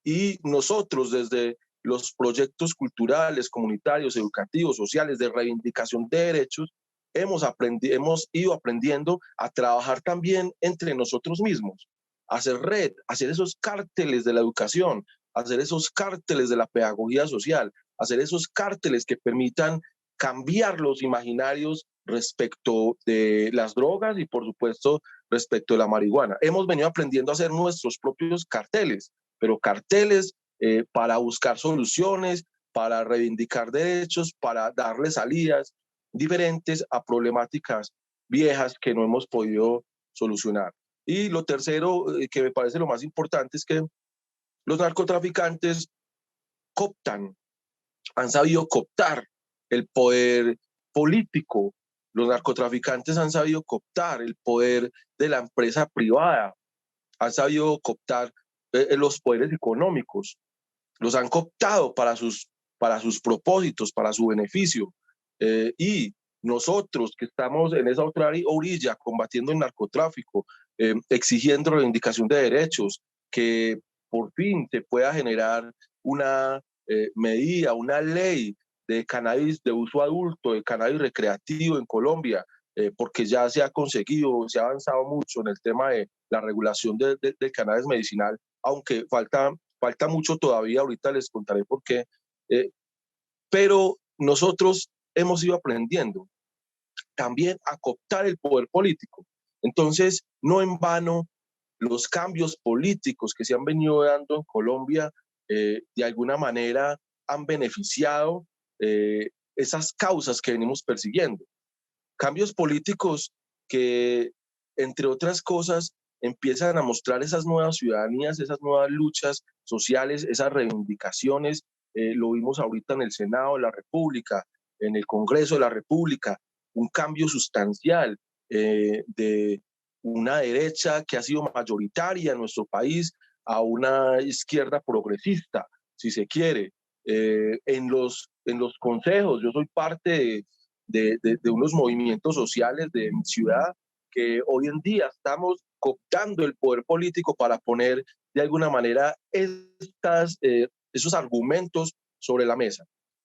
Y nosotros desde los proyectos culturales, comunitarios, educativos, sociales, de reivindicación de derechos, hemos ido aprendiendo a trabajar también entre nosotros mismos, a hacer red, a hacer esos cárteles de la educación, hacer esos cárteles de la pedagogía social, hacer esos cárteles que permitan cambiar los imaginarios respecto de las drogas y, por supuesto, respecto de la marihuana. Hemos venido aprendiendo a hacer nuestros propios carteles, pero carteles para buscar soluciones, para reivindicar derechos, para darle salidas diferentes a problemáticas viejas que no hemos podido solucionar. Y lo tercero, que me parece lo más importante, es que los narcotraficantes cooptan, han sabido cooptar el poder político. Los narcotraficantes han sabido cooptar el poder de la empresa privada, han sabido cooptar los poderes económicos, los han cooptado para sus propósitos, para su beneficio. Y nosotros que estamos en esa otra orilla combatiendo el narcotráfico, exigiendo reivindicación de derechos, que por fin se pueda generar una medida, una ley de cannabis de uso adulto, de cannabis recreativo en Colombia, porque ya se ha conseguido, se ha avanzado mucho en el tema de la regulación del cannabis medicinal, aunque falta mucho todavía, ahorita les contaré por qué, pero nosotros hemos ido aprendiendo también a cooptar el poder político. Entonces, no en vano, los cambios políticos que se han venido dando en Colombia, de alguna manera han beneficiado esas causas que venimos persiguiendo. Cambios políticos que, entre otras cosas, empiezan a mostrar esas nuevas ciudadanías, esas nuevas luchas sociales, esas reivindicaciones. Lo vimos ahorita en el Senado de la República, en el Congreso de la República, un cambio sustancial de una derecha que ha sido mayoritaria en nuestro país a una izquierda progresista, si se quiere. En los consejos, yo soy parte de unos movimientos sociales de mi ciudad que hoy en día estamos cooptando el poder político para poner de alguna manera esos argumentos sobre la mesa.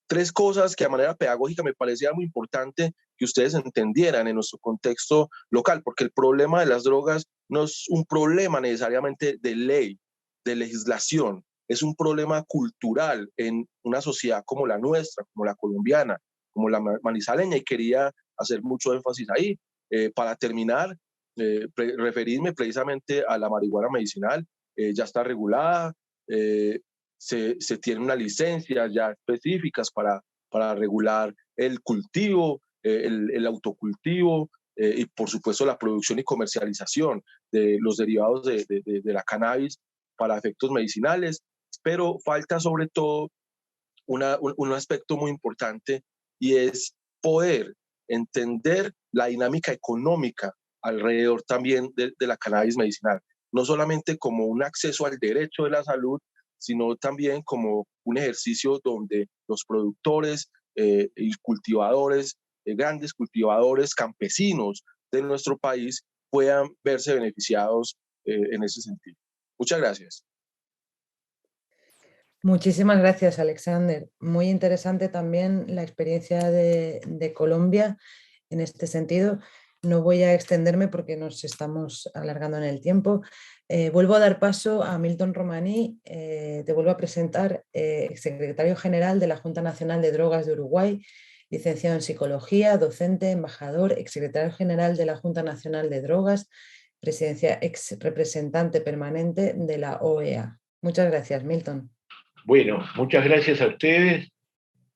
Tres cosas que de manera pedagógica me parecía muy importante que ustedes entendieran en nuestro contexto local, porque el problema de las drogas no es un problema necesariamente de ley, de legislación, es un problema cultural en una sociedad como la nuestra, como la colombiana, como la manizaleña, y quería hacer mucho énfasis ahí. Para terminar, referirme precisamente a la marihuana medicinal, ya está regulada, se tiene una licencia ya específicas para regular el cultivo, el autocultivo, y por supuesto la producción y comercialización de los derivados de la cannabis para efectos medicinales, pero falta sobre todo un aspecto muy importante, y es poder entender la dinámica económica alrededor también de la cannabis medicinal, no solamente como un acceso al derecho de la salud, sino también como un ejercicio donde los productores y cultivadores, grandes cultivadores, campesinos de nuestro país puedan verse beneficiados en ese sentido. Muchas gracias. Muchísimas gracias, Alexander. Muy interesante también la experiencia de Colombia en este sentido. No voy a extenderme porque nos estamos alargando en el tiempo. Vuelvo a dar paso a Milton Romaní. Te vuelvo a presentar, secretario general de la Junta Nacional de Drogas de Uruguay, licenciado en Psicología, docente, embajador, exsecretario general de la Junta Nacional de Drogas, presidencia ex representante permanente de la OEA. Muchas gracias, Milton. Bueno, muchas gracias a ustedes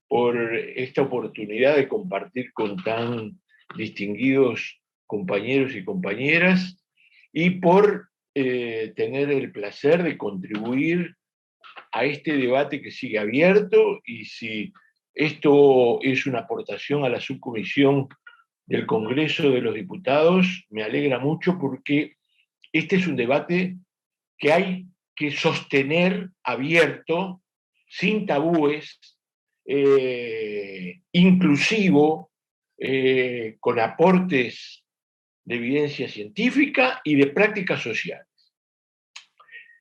por esta oportunidad de compartir con tan distinguidos compañeros y compañeras y por tener el placer de contribuir a este debate que sigue abierto, y si esto es una aportación a la subcomisión del Congreso de los Diputados, me alegra mucho porque este es un debate que hay que sostener abierto, sin tabúes, inclusivo, con aportes de evidencia científica y de prácticas sociales.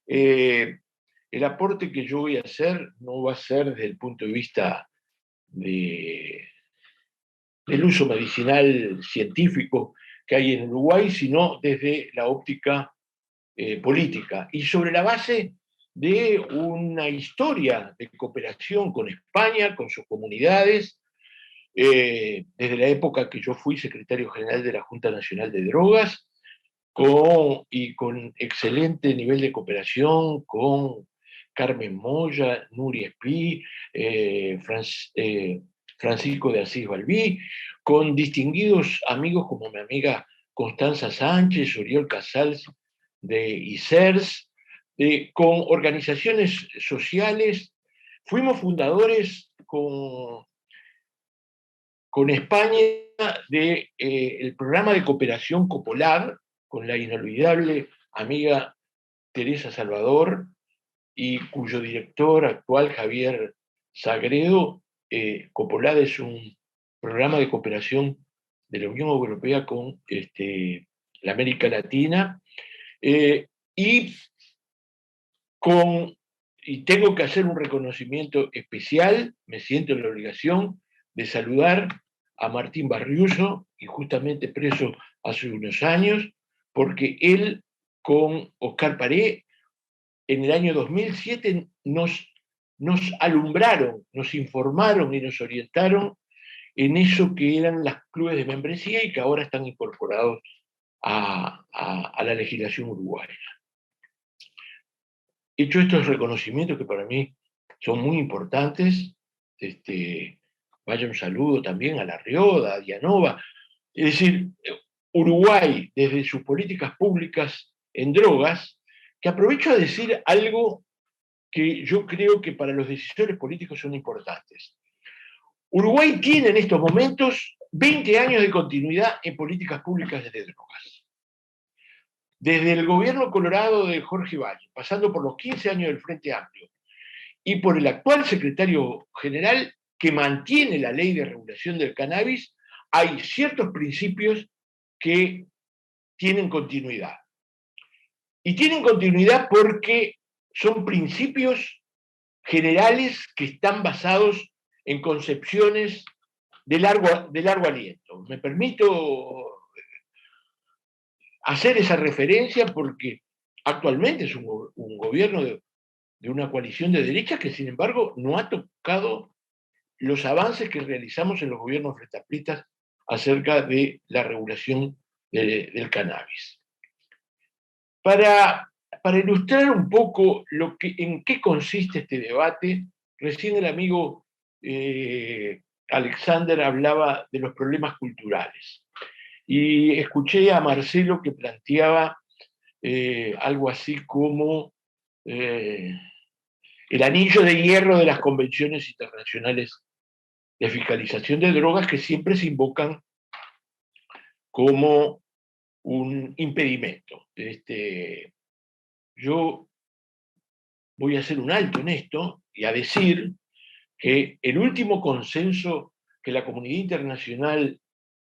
El aporte que yo voy a hacer no va a ser desde el punto de vista del uso medicinal científico que hay en Uruguay, sino desde la óptica política, y sobre la base de una historia de cooperación con España, con sus comunidades, desde la época que yo fui secretario general de la Junta Nacional de Drogas, con excelente nivel de cooperación con Carmen Moya, Nuria Espí, Francisco de Asís Balbí, con distinguidos amigos como mi amiga Constanza Sánchez, Oriol Casals de ICERS, con organizaciones sociales. Fuimos fundadores con España del programa de cooperación Copolar, con la inolvidable amiga Teresa Salvador, y cuyo director actual, Javier Sagredo. Copolar es un programa de cooperación de la Unión Europea con la América Latina, y tengo que hacer un reconocimiento especial, me siento en la obligación de saludar a Martín Barriuso, injustamente preso hace unos años, porque él con Oscar Paré en el año 2007 nos alumbraron, nos informaron y nos orientaron en eso que eran las clubes de membresía y que ahora están incorporados a la legislación uruguaya. Hecho estos reconocimientos que para mí son muy importantes, vaya un saludo también a La Rioda, a Dianova. Es decir, Uruguay, desde sus políticas públicas en drogas, que aprovecho a decir algo que yo creo que para los decisores políticos son importantes. Uruguay tiene en estos momentos 20 años de continuidad en políticas públicas de drogas. Desde el gobierno colorado de Jorge Valle, pasando por los 15 años del Frente Amplio, y por el actual secretario general que mantiene la ley de regulación del cannabis, hay ciertos principios que tienen continuidad. Y tienen continuidad porque son principios generales que están basados en concepciones de largo aliento. Me permito hacer esa referencia porque actualmente es un gobierno de una coalición de derecha que, sin embargo, no ha tocado los avances que realizamos en los gobiernos frentapristas acerca de la regulación del cannabis. Para ilustrar un poco en qué consiste este debate, recién el amigo Alexander hablaba de los problemas culturales. Y escuché a Marcelo que planteaba algo así como el anillo de hierro de las convenciones internacionales de fiscalización de drogas que siempre se invocan como un impedimento. Yo voy a hacer un alto en esto y a decir que el último consenso que la comunidad internacional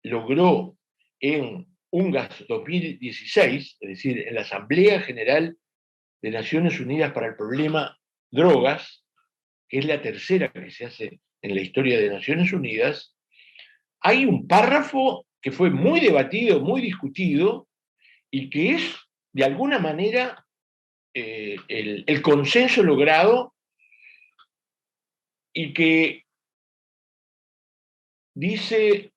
logró en UNGAS 2016, es decir, en la Asamblea General de Naciones Unidas para el Problema Drogas, que es la tercera que se hace en la historia de Naciones Unidas, hay un párrafo que fue muy debatido, muy discutido, y que es, de alguna manera, el consenso logrado, y que dice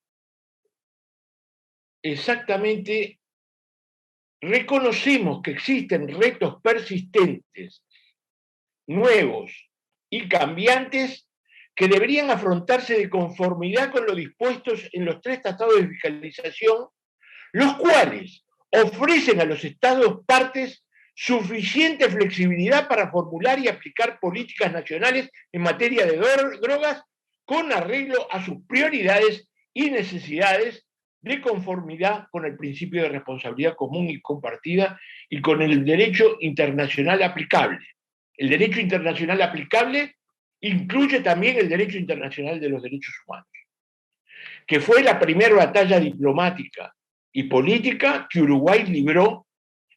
exactamente: reconocemos que existen retos persistentes, nuevos y cambiantes que deberían afrontarse de conformidad con lo dispuesto en los 3 tratados de fiscalización, los cuales ofrecen a los Estados partes suficiente flexibilidad para formular y aplicar políticas nacionales en materia de drogas con arreglo a sus prioridades y necesidades, de conformidad con el principio de responsabilidad común y compartida y con el derecho internacional aplicable. El derecho internacional aplicable incluye también el derecho internacional de los derechos humanos, que fue la primera batalla diplomática y política que Uruguay libró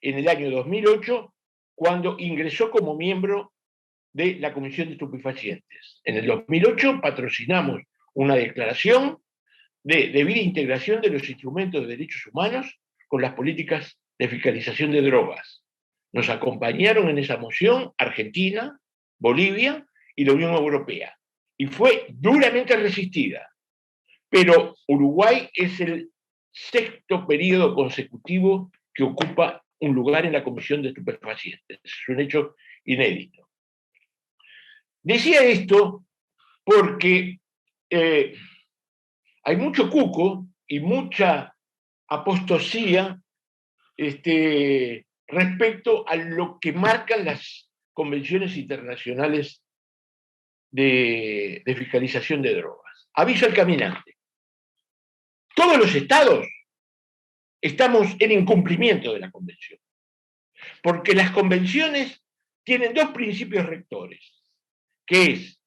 en el año 2008, cuando ingresó como miembro de la Comisión de Estupefacientes. En el 2008 patrocinamos una declaración de debida integración de los instrumentos de derechos humanos con las políticas de fiscalización de drogas. Nos acompañaron en esa moción Argentina, Bolivia y la Unión Europea, y fue duramente resistida. Pero Uruguay es el 6º periodo consecutivo que ocupa un lugar en la Comisión de Estupefacientes. Es un hecho inédito. Decía esto porque hay mucho cuco y mucha apostasía respecto a lo que marcan las convenciones internacionales de fiscalización de drogas. Aviso al caminante: todos los estados estamos en incumplimiento de la convención, porque las convenciones tienen 2 principios rectores, que es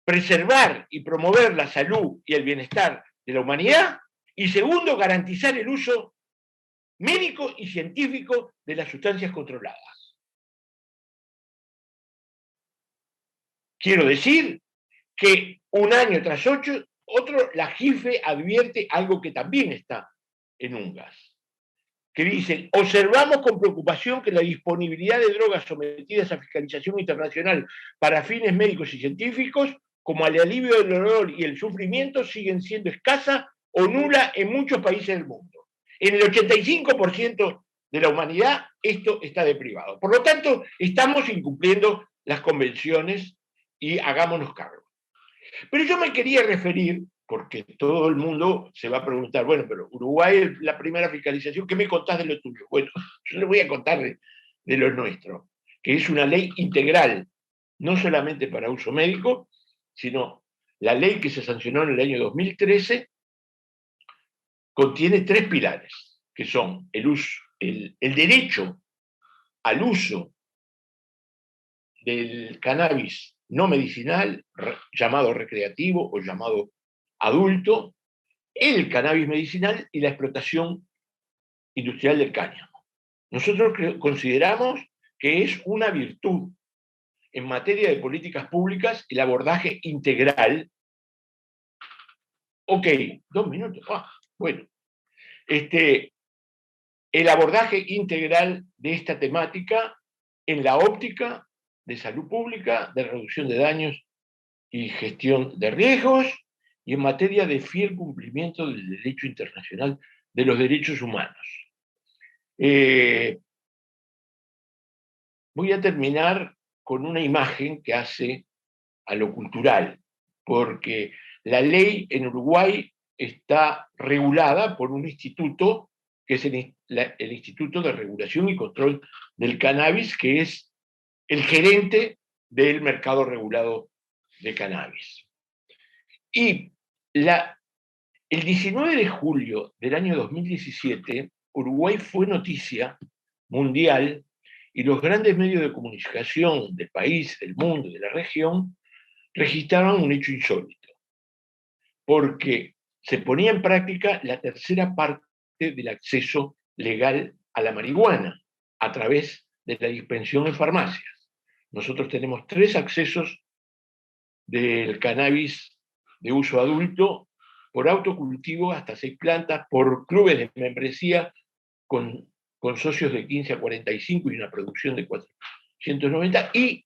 preservar y promover la salud y el bienestar de la humanidad, y segundo, garantizar el uso médico y científico de las sustancias controladas. Quiero decir que un año tras otro, la JIFE advierte algo que también está en UNGAS, que dicen: observamos con preocupación que la disponibilidad de drogas sometidas a fiscalización internacional para fines médicos y científicos, como el alivio del dolor y el sufrimiento, siguen siendo escasa o nula en muchos países del mundo. En el 85% de la humanidad esto está deprivado. Por lo tanto, estamos incumpliendo las convenciones y hagámonos cargo. Pero yo me quería referir, porque todo el mundo se va a preguntar: bueno, pero Uruguay es la primera fiscalización, ¿qué me contás de lo tuyo? Bueno, yo les voy a contar de lo nuestro, que es una ley integral, no solamente para uso médico, sino la ley que se sancionó en el año 2013 contiene 3 pilares, que son el derecho al uso del cannabis no medicinal, llamado recreativo o llamado adulto, el cannabis medicinal y la explotación industrial del cáñamo. Nosotros consideramos que es una virtud en materia de políticas públicas el abordaje integral. Ok, 2 minutos. Bueno, el abordaje integral de esta temática en la óptica de salud pública, de reducción de daños y gestión de riesgos, y en materia de fiel cumplimiento del derecho internacional de los derechos humanos. Voy a terminar con una imagen que hace a lo cultural, porque la ley en Uruguay está regulada por un instituto, que es el Instituto de Regulación y Control del Cannabis, que es el gerente del mercado regulado de cannabis. Y El 19 de julio del año 2017, Uruguay fue noticia mundial y los grandes medios de comunicación del país, del mundo y de la región registraron un hecho insólito, porque se ponía en práctica la tercera parte del acceso legal a la marihuana a través de la dispensación en farmacias. Nosotros tenemos 3 accesos del cannabis de uso adulto por autocultivo hasta 6 plantas, por clubes de membresía con socios de 15 a 45 y una producción de 490, y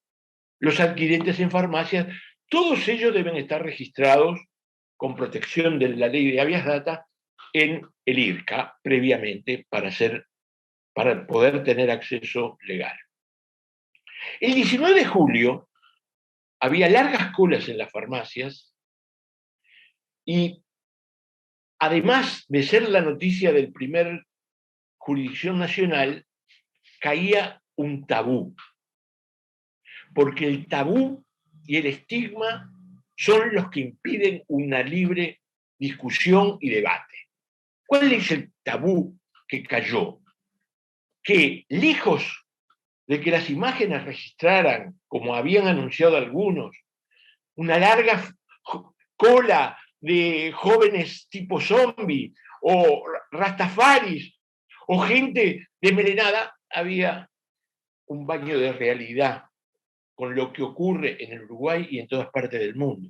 los adquirentes en farmacias. Todos ellos deben estar registrados con protección de la ley de habeas data en el IRCA previamente para poder tener acceso legal. El 19 de julio había largas colas en las farmacias y, además de ser la noticia del primer jurisdicción nacional, caía un tabú, porque el tabú y el estigma son los que impiden una libre discusión y debate. ¿Cuál es el tabú que cayó? Que lejos de que las imágenes registraran, como habían anunciado algunos, una larga cola de jóvenes tipo zombie o rastafaris o gente desmelenada, había un baño de realidad con lo que ocurre en el Uruguay y en todas partes del mundo.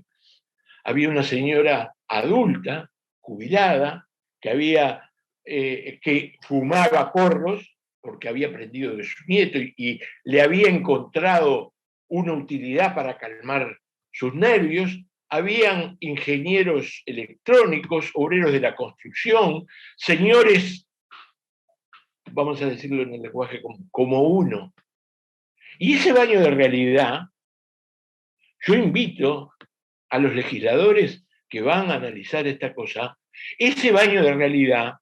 Había una señora adulta, jubilada, que fumaba porros porque había aprendido de su nieto y le había encontrado una utilidad para calmar sus nervios. Habían ingenieros electrónicos, obreros de la construcción, señores, vamos a decirlo en el lenguaje como uno. Y ese baño de realidad, yo invito a los legisladores que van a analizar esta cosa, ese baño de realidad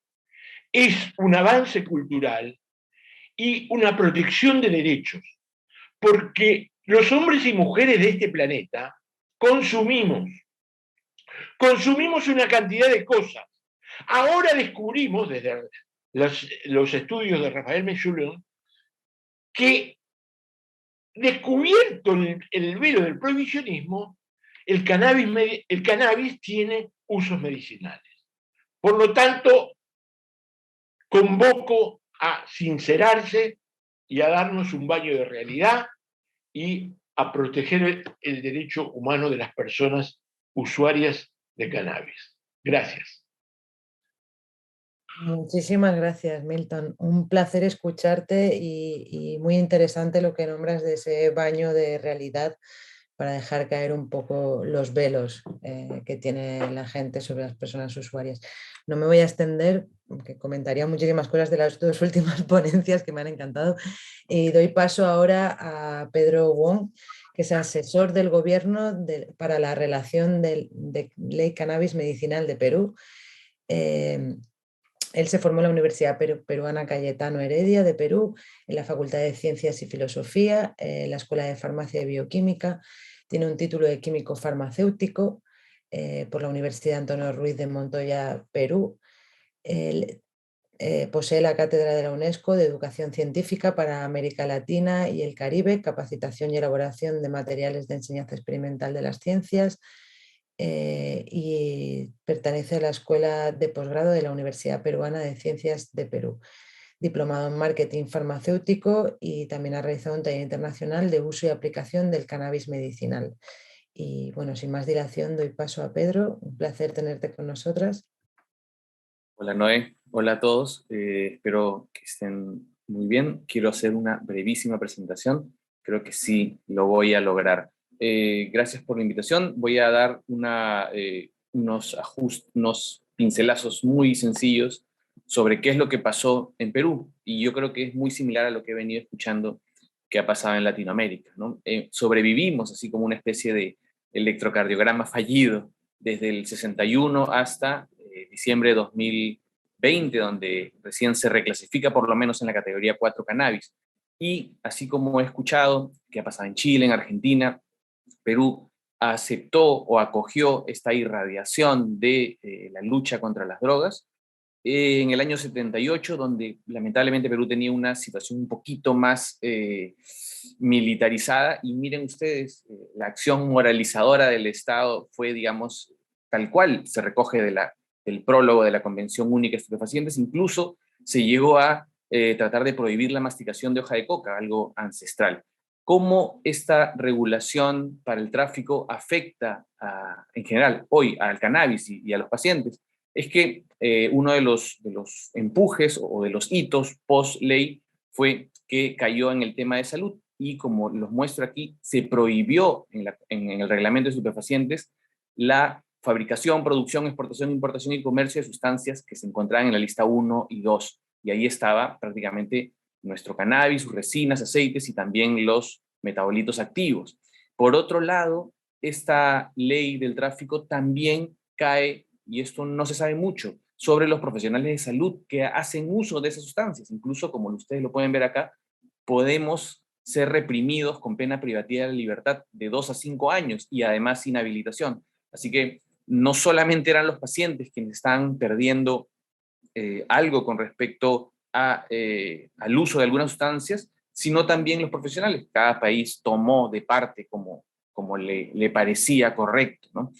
es un avance cultural y una protección de derechos, porque los hombres y mujeres de este planeta consumimos una cantidad de cosas. Ahora descubrimos, desde los estudios de Rafael Mechoulen, que descubierto el velo del prohibicionismo, el cannabis tiene usos medicinales. Por lo tanto, convoco a sincerarse y a darnos un baño de realidad y a proteger el derecho humano de las personas usuarias de cannabis. Gracias. Muchísimas gracias, Milton. Un placer escucharte y muy interesante lo que nombras de ese baño de realidad para dejar caer un poco los velos que tiene la gente sobre las personas usuarias. No me voy a extender, porque comentaría muchísimas cosas de las 2 últimas ponencias que me han encantado, y doy paso ahora a Pedro Wong, que es asesor del gobierno para la relación de Ley Cannabis Medicinal de Perú. Él se formó en la Universidad Peruana Cayetano Heredia de Perú, en la Facultad de Ciencias y Filosofía, en la Escuela de Farmacia y Bioquímica. Tiene un título de químico farmacéutico por la Universidad Antonio Ruiz de Montoya, Perú. Él, posee la cátedra de la UNESCO de Educación Científica para América Latina y el Caribe, capacitación y elaboración de materiales de enseñanza experimental de las ciencias, y pertenece a la Escuela de Posgrado de la Universidad Peruana de Ciencias de Perú. Diplomado en Marketing Farmacéutico, y también ha realizado un taller internacional de uso y aplicación del cannabis medicinal. Y bueno, sin más dilación, doy paso a Pedro. Un placer tenerte con nosotras. Hola Noé, hola a todos, espero que estén muy bien. Quiero hacer una brevísima presentación, creo que sí lo voy a lograr. Gracias por la invitación, voy a dar unos pincelazos muy sencillos sobre qué es lo que pasó en Perú, y yo creo que es muy similar a lo que he venido escuchando que ha pasado en Latinoamérica, ¿no? Sobrevivimos así como una especie de electrocardiograma fallido desde el 61 hasta diciembre de 2020, donde recién se reclasifica por lo menos en la categoría 4 cannabis. Y así como he escuchado que ha pasado en Chile, en Argentina, Perú aceptó o acogió esta irradiación de la lucha contra las drogas en el año 78, donde lamentablemente Perú tenía una situación un poquito más militarizada, y miren ustedes, la acción moralizadora del Estado fue, digamos, tal cual se recoge del prólogo de la Convención Única de Estupefacientes. Incluso se llegó a tratar de prohibir la masticación de hoja de coca, algo ancestral. ¿Cómo esta regulación para el tráfico afecta en general hoy al cannabis y a los pacientes? Es que uno de los empujes o de los hitos post-ley fue que cayó en el tema de salud, y como los muestro aquí, se prohibió en el reglamento de estupefacientes la fabricación, producción, exportación, importación y comercio de sustancias que se encontraban en la lista 1 y 2. Y ahí estaba prácticamente nuestro cannabis, sus resinas, aceites y también los metabolitos activos. Por otro lado, esta ley del tráfico también cae, y esto no se sabe mucho, sobre los profesionales de salud que hacen uso de esas sustancias. Incluso, como ustedes lo pueden ver acá, podemos ser reprimidos con pena privativa de la libertad de 2 a 5 años y además sin habilitación. Así que no solamente eran los pacientes quienes están perdiendo algo con respecto al uso de algunas sustancias, sino también los profesionales. Cada país tomó de parte como le parecía correcto, ¿no?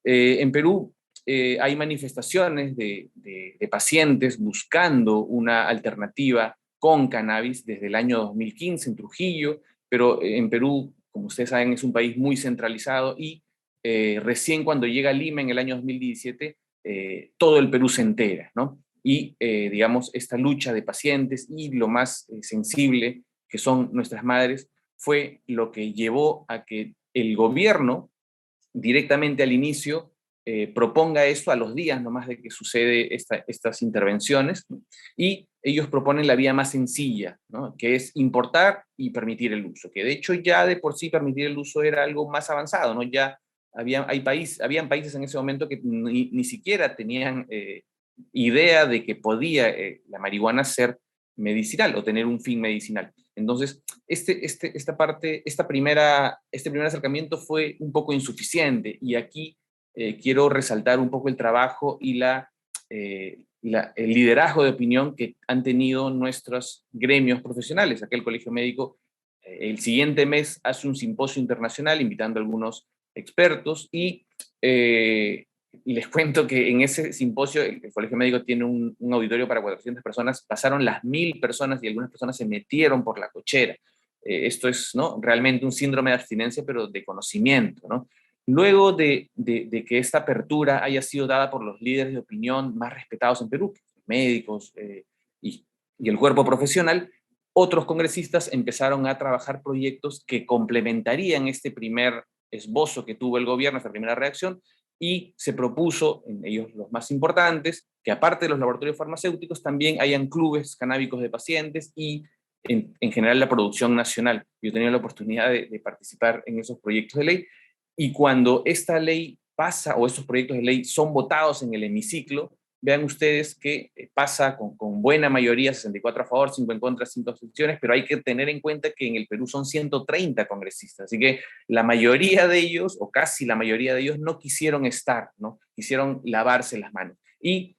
En Perú hay manifestaciones de pacientes buscando una alternativa con cannabis desde el año 2015 en Trujillo, pero en Perú, como ustedes saben, es un país muy centralizado, y recién cuando llega a Lima en el año 2017, todo el Perú se entera, ¿no? Y, digamos, esta lucha de pacientes y lo más sensible, que son nuestras madres, fue lo que llevó a que el gobierno directamente al inicio proponga esto a los días nomás de que sucede estas intervenciones, ¿no? Y ellos proponen la vía más sencilla, ¿no? Que es importar y permitir el uso, que de hecho ya de por sí permitir el uso era algo más avanzado, ¿no? Ya habían países en ese momento que ni siquiera tenían idea de que podía la marihuana ser medicinal o tener un fin medicinal. Entonces, este primer acercamiento fue un poco insuficiente, y aquí quiero resaltar un poco el trabajo y el liderazgo de opinión que han tenido nuestros gremios profesionales. Aquí el Colegio Médico el siguiente mes hace un simposio internacional invitando a algunos expertos, y les cuento que en ese simposio el Colegio Médico tiene un auditorio para 400 personas, pasaron las 1000 personas y algunas personas se metieron por la cochera. Esto es, ¿no?, realmente un síndrome de abstinencia, pero de conocimiento, ¿no? Luego de que esta apertura haya sido dada por los líderes de opinión más respetados en Perú, médicos y el cuerpo profesional, otros congresistas empezaron a trabajar proyectos que complementarían este primer esbozo que tuvo el gobierno, esta primera reacción, y se propuso, en ellos los más importantes, que aparte de los laboratorios farmacéuticos también hayan clubes canábicos de pacientes y en general la producción nacional. Yo tenía la oportunidad de participar en esos proyectos de ley, y cuando esta ley pasa o estos proyectos de ley son votados en el hemiciclo, vean ustedes que pasa con buena mayoría, 64 a favor, 5 en contra, 5 abstenciones, pero hay que tener en cuenta que en el Perú son 130 congresistas, así que la mayoría de ellos, o casi la mayoría de ellos, no quisieron estar, ¿no? Quisieron lavarse las manos. Y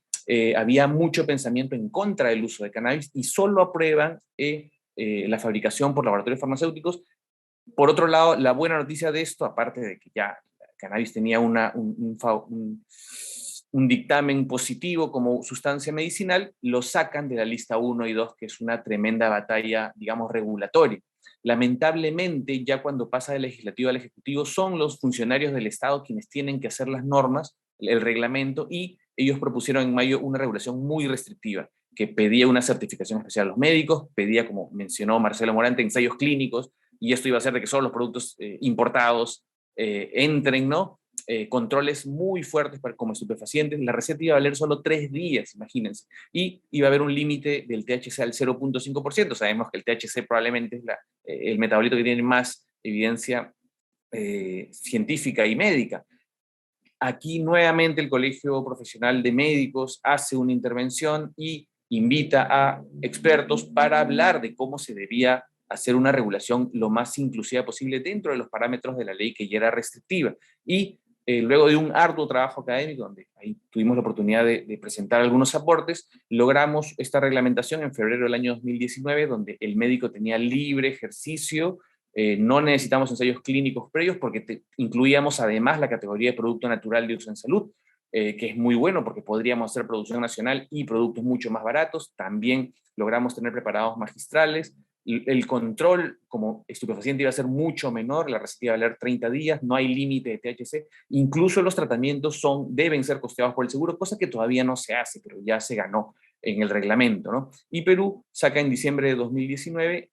había mucho pensamiento en contra del uso de cannabis, y solo aprueban la fabricación por laboratorios farmacéuticos. Por otro lado, la buena noticia de esto, aparte de que ya el cannabis tenía un dictamen positivo como sustancia medicinal, lo sacan de la lista 1 y 2, que es una tremenda batalla, digamos, regulatoria. Lamentablemente, ya cuando pasa del legislativo al ejecutivo, son los funcionarios del Estado quienes tienen que hacer las normas, el reglamento, y ellos propusieron en mayo una regulación muy restrictiva, que pedía una certificación especial a los médicos, pedía, como mencionó Marcelo Morante, ensayos clínicos, y esto iba a hacer de que solo los productos importados entren, ¿no? Controles muy fuertes como estupefacientes. La receta iba a valer solo 3 días, imagínense, y iba a haber un límite del THC al 0.5%. Sabemos que el THC probablemente es el metabolito que tiene más evidencia científica y médica. Aquí nuevamente el Colegio Profesional de Médicos hace una intervención y invita a expertos para hablar de cómo se debía hacer una regulación lo más inclusiva posible dentro de los parámetros de la ley que ya era restrictiva. Y luego de un arduo trabajo académico, donde ahí tuvimos la oportunidad de presentar algunos aportes, logramos esta reglamentación en febrero del año 2019, donde el médico tenía libre ejercicio, no necesitamos ensayos clínicos previos porque incluíamos además la categoría de producto natural de uso en salud, que es muy bueno porque podríamos hacer producción nacional y productos mucho más baratos. También logramos tener preparados magistrales. El control como estupefaciente iba a ser mucho menor, la receta iba a valer 30 días, no hay límite de THC, incluso los tratamientos deben ser costeados por el seguro, cosa que todavía no se hace, pero ya se ganó en el reglamento, ¿no? Y Perú saca en diciembre de 2019,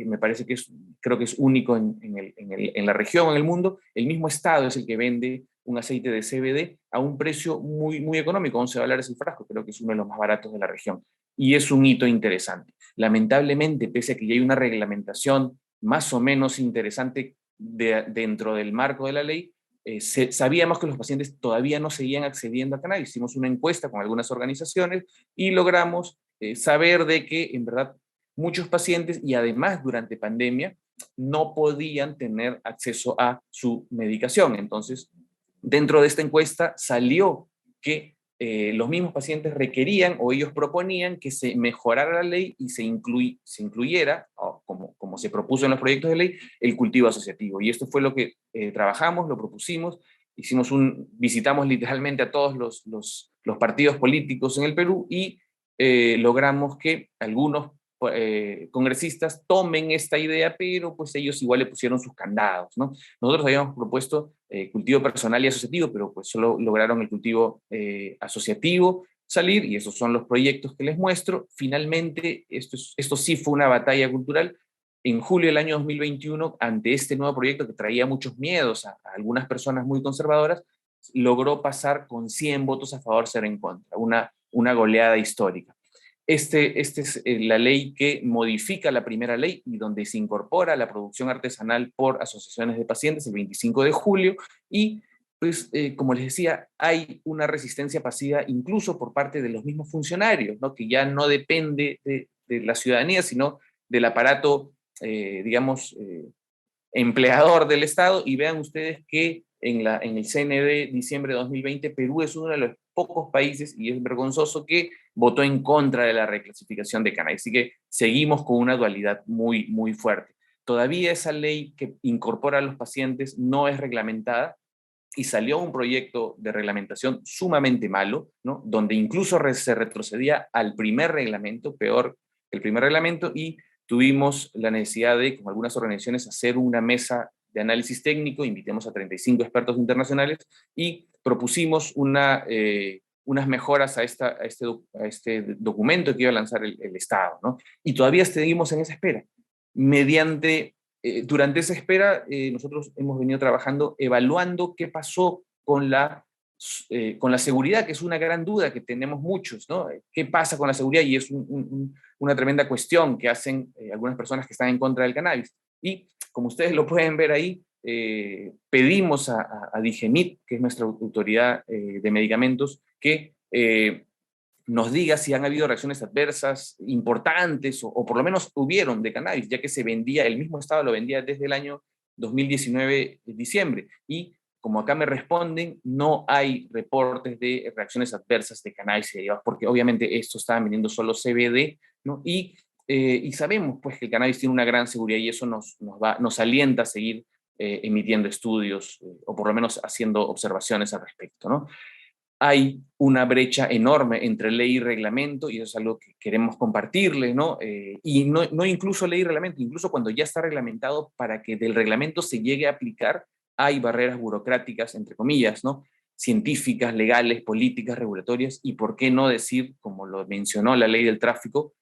me parece que creo que es único en la región, en el mundo, el mismo estado es el que vende un aceite de CBD a un precio muy, muy económico, $11 el frasco, creo que es uno de los más baratos de la región. Y es un hito interesante. Lamentablemente, pese a que ya hay una reglamentación más o menos interesante dentro del marco de la ley, sabíamos que los pacientes todavía no seguían accediendo a cannabis. Hicimos una encuesta con algunas organizaciones y logramos saber de que en verdad muchos pacientes, y además durante pandemia, no podían tener acceso a su medicación. Entonces, dentro de esta encuesta salió que los mismos pacientes requerían o ellos proponían que se mejorara la ley y se incluyera, como se propuso en los proyectos de ley, el cultivo asociativo. Y esto fue lo que trabajamos, lo propusimos, visitamos literalmente a todos los partidos políticos en el Perú y logramos que algunos congresistas tomen esta idea, pero pues ellos igual le pusieron sus candados, ¿no? Nosotros habíamos propuesto cultivo personal y asociativo, pero pues solo lograron el cultivo asociativo salir, y esos son los proyectos que les muestro. Finalmente, esto sí fue una batalla cultural. En julio del año 2021, ante este nuevo proyecto que traía muchos miedos a algunas personas muy conservadoras, logró pasar con 100 votos a favor, 0 en contra, una goleada histórica. Esta es la ley que modifica la primera ley y donde se incorpora la producción artesanal por asociaciones de pacientes el 25 de julio y pues como les decía, hay una resistencia pasiva incluso por parte de los mismos funcionarios, ¿no? Que ya no depende de la ciudadanía, sino del aparato, digamos, empleador del Estado. Y vean ustedes que en el CND diciembre de 2020, Perú es uno de los pocos países, y es vergonzoso, que votó en contra de la reclasificación de cannabis. Así que seguimos con una dualidad muy, muy fuerte. Todavía esa ley que incorpora a los pacientes no es reglamentada y salió un proyecto de reglamentación sumamente malo, ¿no? Donde incluso se retrocedía al primer reglamento, peor que el primer reglamento, y tuvimos la necesidad de, con algunas organizaciones, hacer una mesa de análisis técnico, invitemos a 35 expertos internacionales y propusimos unas mejoras a este documento que iba a lanzar el Estado, ¿no? Y todavía seguimos en esa espera. Durante esa espera, nosotros hemos venido trabajando, evaluando qué pasó con la seguridad, que es una gran duda que tenemos muchos, ¿no? ¿Qué pasa con la seguridad? Y es una tremenda cuestión que hacen algunas personas que están en contra del cannabis. Y como ustedes lo pueden ver ahí, pedimos a DIGEMIT, que es nuestra autoridad de medicamentos, que nos diga si han habido reacciones adversas importantes o por lo menos hubieron de cannabis, ya que se vendía, el mismo Estado lo vendía desde el año 2019, diciembre. Y como acá me responden, no hay reportes de reacciones adversas de cannabis y derivados, porque obviamente esto estaban vendiendo solo CBD, ¿no? Y sabemos pues que el cannabis tiene una gran seguridad y eso nos alienta a seguir emitiendo estudios o por lo menos haciendo observaciones al respecto, ¿no? Hay una brecha enorme entre ley y reglamento y eso es algo que queremos compartirles, ¿no? Y no incluso ley y reglamento, incluso cuando ya está reglamentado, para que del reglamento se llegue a aplicar, hay barreras burocráticas, entre comillas, ¿no? Científicas, legales, políticas, regulatorias, y por qué no decir, como lo mencionó la ley del tráfico,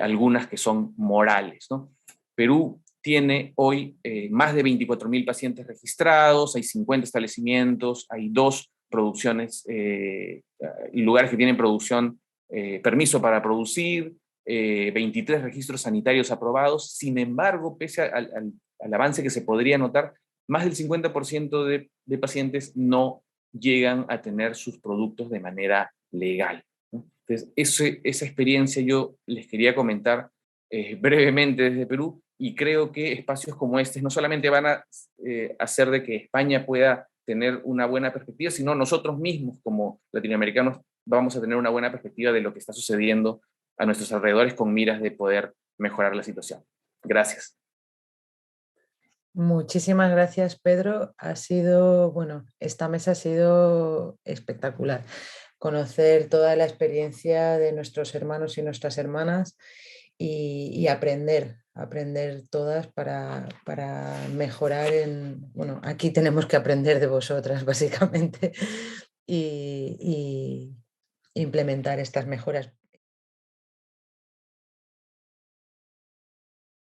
algunas que son morales, ¿no? Perú tiene hoy más de 24.000 pacientes registrados, hay 50 establecimientos, hay 2 producciones, lugares que tienen producción, permiso para producir, 23 registros sanitarios aprobados. Sin embargo, pese al avance que se podría notar, más del 50% de pacientes no llegan a tener sus productos de manera legal, ¿no? Entonces, esa experiencia yo les quería comentar brevemente desde Perú, y creo que espacios como este no solamente van a hacer de que España pueda tener una buena perspectiva, sino nosotros mismos como latinoamericanos vamos a tener una buena perspectiva de lo que está sucediendo a nuestros alrededores con miras de poder mejorar la situación. Gracias. Muchísimas gracias, Pedro. Ha sido, bueno, esta mesa ha sido espectacular. Conocer toda la experiencia de nuestros hermanos y nuestras hermanas y aprender todas para mejorar bueno, aquí tenemos que aprender de vosotras, básicamente, y implementar estas mejoras.